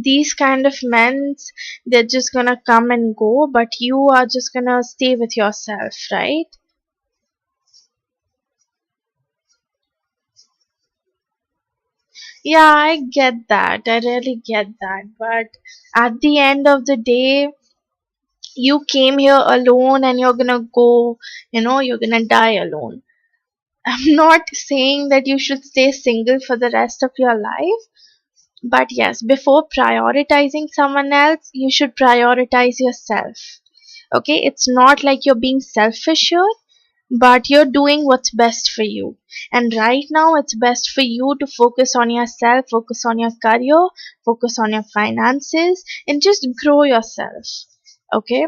these kind of men, they're just gonna come and go, but you are just gonna stay with yourself, right? Yeah, I get that. I really get that. But at the end of the day, you came here alone and you're gonna go, you're gonna die alone. I'm not saying that you should stay single for the rest of your life, but yes, before prioritizing someone else, you should prioritize yourself. Okay, it's not like you're being selfish here, but you're doing what's best for you. And right now, it's best for you to focus on yourself, focus on your career, focus on your finances, and just grow yourself. Okay.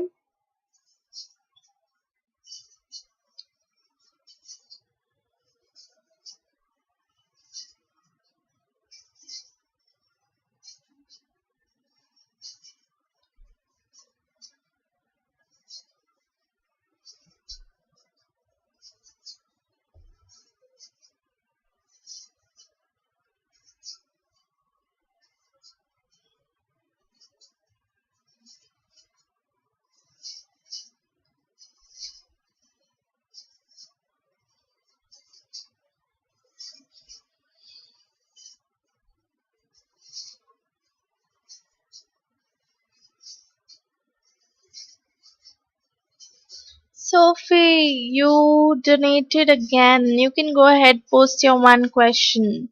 Sophie, you donated again. You can go ahead, post your one question.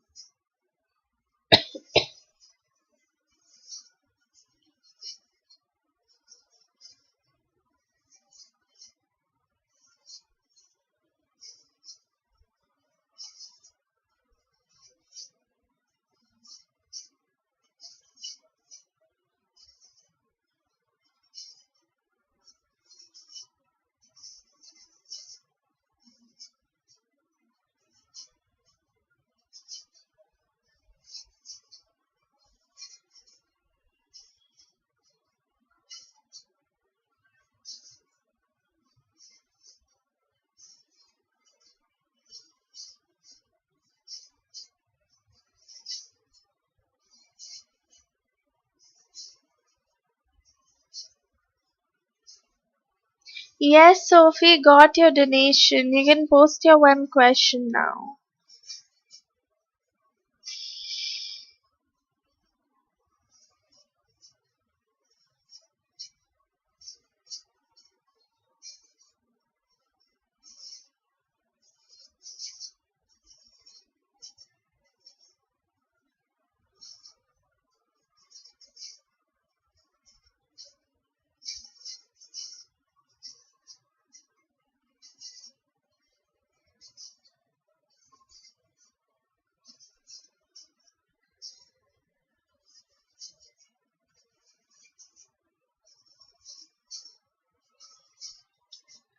Yes, Sophie, got your donation. You can post your one question now.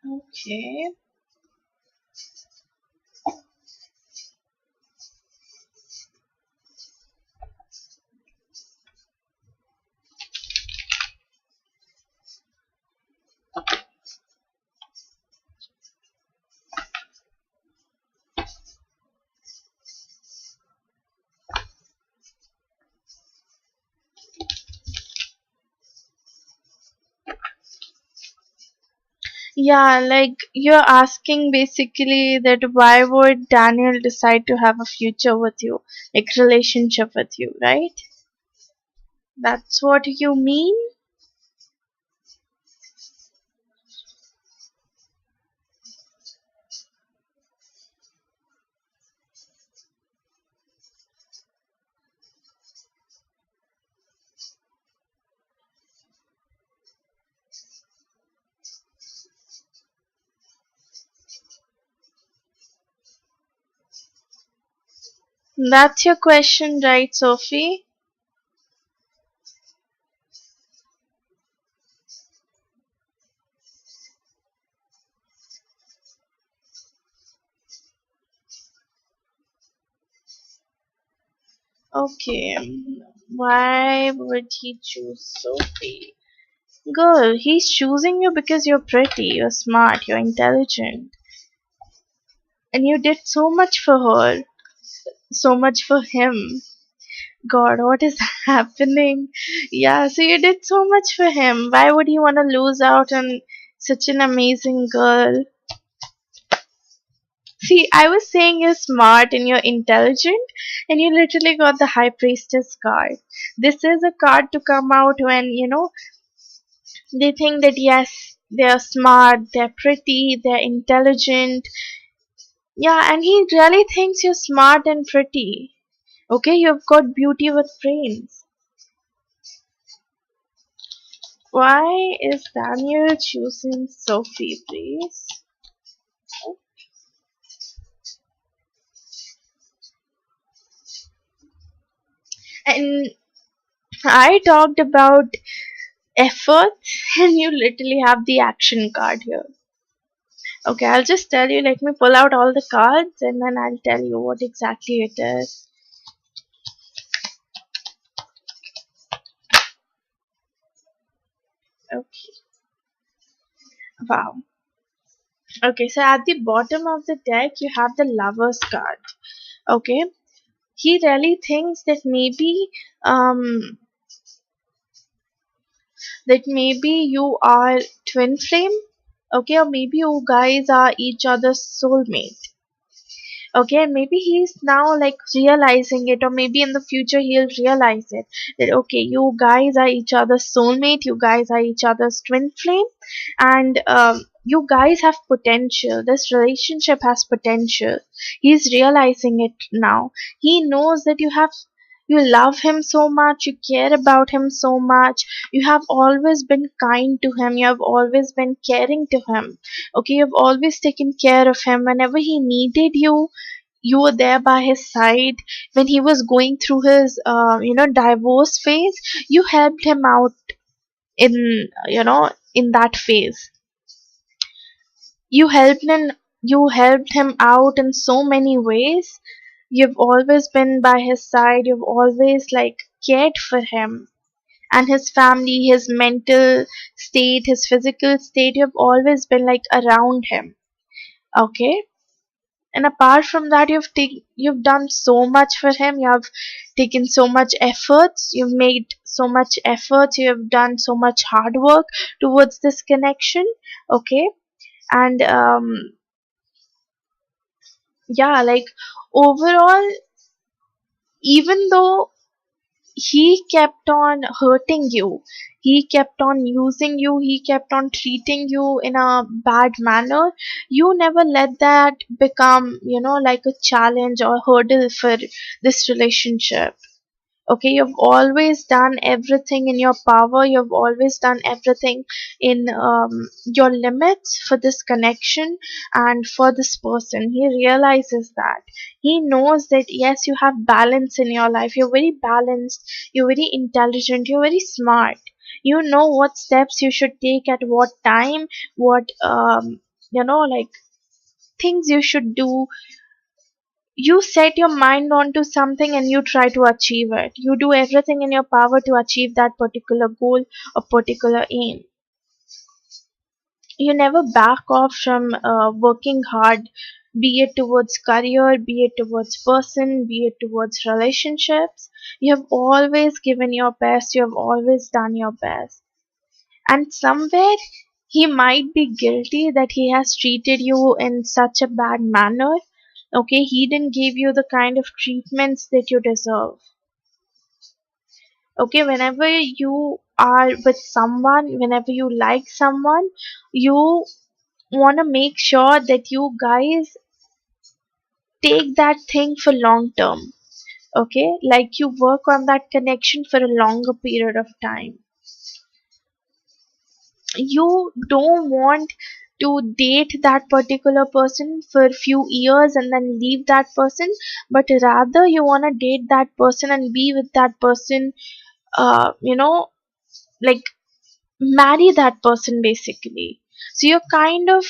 Okay. Yeah, like you're asking basically that why would Daniel decide to have a future with you, like relationship with you, right? That's what you mean? That's your question, right, Sophie? Okay. Why would he choose Sophie? Girl, he's choosing you because you're pretty, you're smart, you're intelligent, and you did so much for her, so much for him. God, what is happening? Yeah, so you did so much for him. Why would he want to lose out on such an amazing girl? See, I was saying you're smart and you're intelligent, and you literally got the High Priestess card. This is a card to come out when, they think that yes, they're smart, they're pretty, they're intelligent. Yeah, and he really thinks you're smart and pretty. Okay, you've got beauty with brains. Why is Daniel choosing Sophie, please? And I talked about effort, and you literally have the action card here. Okay, I'll just tell you, let me pull out all the cards and then I'll tell you what exactly it is. Okay, wow. Okay, so at the bottom of the deck, you have the Lover's card. Okay, he really thinks um, that maybe you are twin flame. Okay, or maybe you guys are each other's soulmate. Okay, and maybe he's now like realizing it, or maybe in the future he'll realize it, that okay, you guys are each other's soulmate, you guys are each other's twin flame, and you guys have potential. This relationship has potential. He's realizing it now. He knows that you love him so much, you care about him so much, you have always been kind to him, you have always been caring to him. Okay, you've always taken care of him. Whenever he needed you, you were there by his side. When he was going through his divorce phase, you helped him out in that phase. You helped him out in so many ways. You've always been by his side, you've always like cared for him and his family, his mental state, his physical state. You've always been like around him. Okay, and apart from that, you've done so much for him. You have taken so much efforts, you've made so much efforts, you have done so much hard work towards this connection. Okay, and yeah, like overall, even though he kept on hurting you, he kept on using you, he kept on treating you in a bad manner, you never let that become, like a challenge or hurdle for this relationship. Okay, you've always done everything in your power, you've always done everything in your limits for this connection and for this person. He realizes that, he knows that yes, you have balance in your life, you're very balanced, you're very intelligent, you're very smart, you know what steps you should take at what time, what like things you should do. You set your mind onto something and you try to achieve it. You do everything in your power to achieve that particular goal or particular aim. You never back off from working hard, be it towards career, be it towards person, be it towards relationships. You have always given your best, you have always done your best. And somewhere He might be guilty that he has treated you in such a bad manner. Okay, he didn't give you the kind of treatments that you deserve. Okay, whenever you are with someone, whenever you like someone, you want to make sure that you guys take that thing for long term. Okay, like you work on that connection for a longer period of time. You don't want to date that particular person for a few years and then leave that person, but rather you want to date that person and be with that person, like marry that person basically. So you're kind of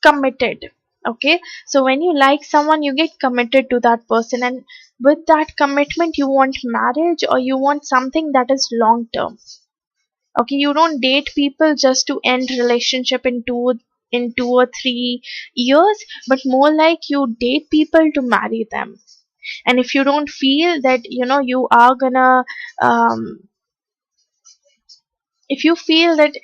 committed. Okay, so when you like someone, you get committed to that person, and with that commitment you want marriage, or you want something that is long term. Okay, you don't date people just to end relationship in 2 or 3 years, but more like you date people to marry them. And if you don't feel that you are gonna if you feel that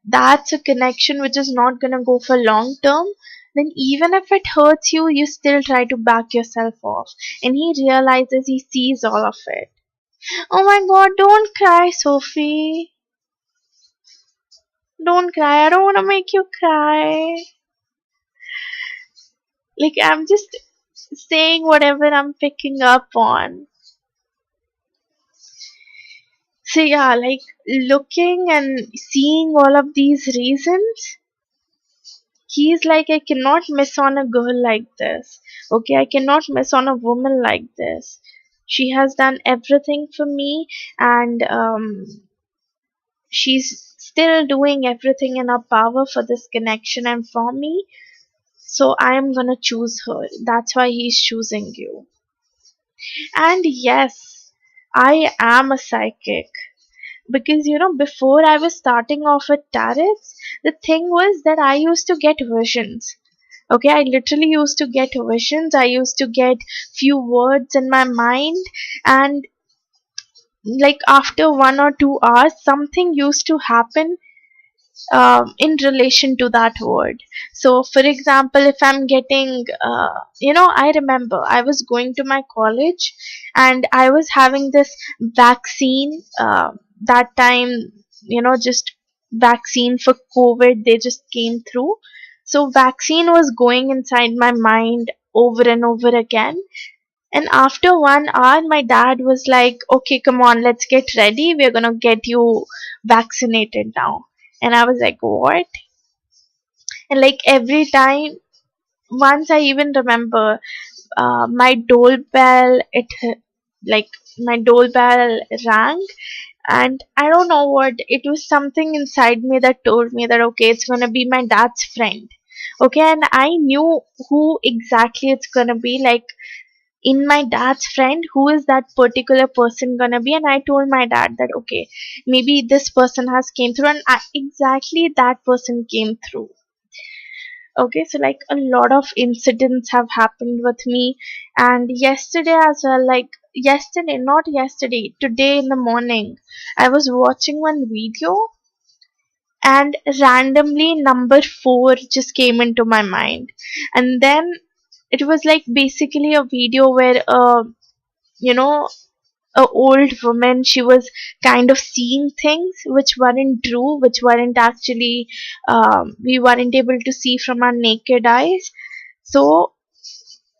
that's a connection which is not gonna go for long term, then even if it hurts you, you still try to back yourself off. And he realizes, he sees all of it. Oh my god, don't cry, Sophie. Don't cry. I don't want to make you cry. Like, I'm just saying whatever I'm picking up on. So, yeah, like looking and seeing all of these reasons, he's like, I cannot miss on a girl like this. Okay, I cannot miss on a woman like this. She has done everything for me, and she's still doing everything in her power for this connection and for me. So I am gonna choose her. That's why he's choosing you. And yes, I am a psychic. Because before I was starting off with tarots, the thing was that I used to get visions. Okay, I literally used to get visions. I used to get few words in my mind, and like after 1 or 2 hours, something used to happen in relation to that word. So, for example, if I'm getting, I remember I was going to my college and I was having this vaccine. That time, just vaccine for COVID, they just came through. So, vaccine was going inside my mind over and over again. And after 1 hour, my dad was like, okay, come on, let's get ready. We're gonna get you vaccinated now. And I was like, what? And like every time, once I even remember, my doorbell, like my doorbell rang, and I don't know what, it was something inside me that told me that, okay, it's gonna be my dad's friend. Okay, and I knew who exactly it's gonna be. Like, in my dad's friend, who is that particular person gonna be? And I told my dad that, okay, maybe this person has came through, and exactly that person came through. Okay, so like a lot of incidents have happened with me. And yesterday as well, like yesterday, not yesterday, today in the morning, I was watching one video, and randomly number 4 just came into my mind. And then it was like basically a video where you know a old woman, she was kind of seeing things which weren't true, which weren't actually, we weren't able to see from our naked eyes. So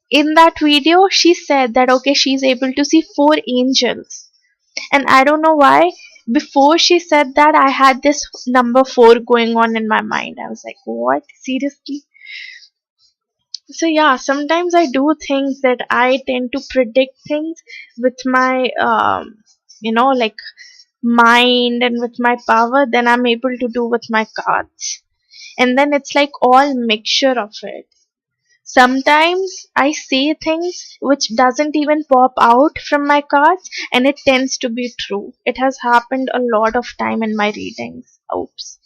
in that video she said that, okay, she's able to see 4 angels. And I don't know why, before she said that, I had this number 4 going on in my mind. I was like, what, seriously? So yeah, sometimes I do things that I tend to predict things with my like mind and with my power, then I'm able to do with my cards. And then it's like all mixture of it. Sometimes I say things which doesn't even pop out from my cards, and it tends to be true. It has happened a lot of time in my readings. Oops.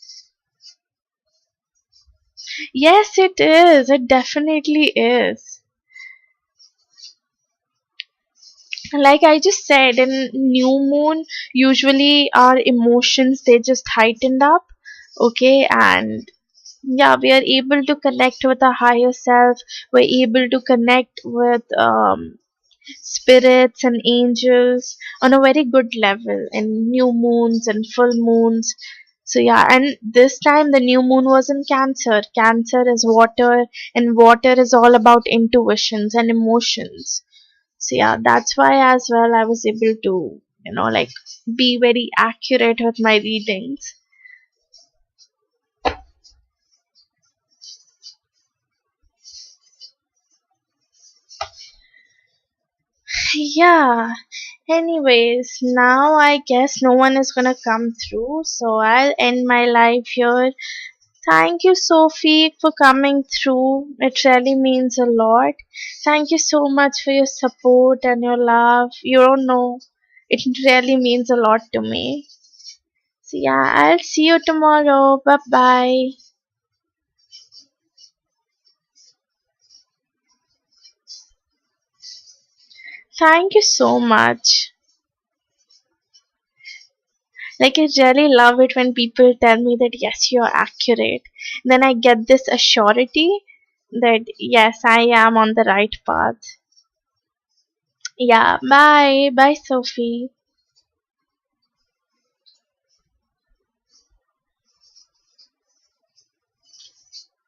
Yes, it is. It definitely is. Like I just said, in new moon, usually our emotions, they just heightened up. Okay, and yeah, we are able to connect with our higher self. We're able to connect with spirits and angels on a very good level in new moons and full moons. So yeah, and this time the new moon was in Cancer. Cancer is water, and water is all about intuitions and emotions. So yeah, that's why as well I was able to, like, be very accurate with my readings. Yeah. Anyways, now I guess no one is gonna come through, so I'll end my life here. Thank you, Sophie, for coming through. It really means a lot. Thank you so much for your support and your love. You don't know, it really means a lot to me. So, yeah, I'll see you tomorrow. Bye bye. Thank you so much. Like, I really love it when people tell me that yes, you're accurate. Then I get this assurity that yes, I am on the right path. Yeah, bye. Bye, Sophie.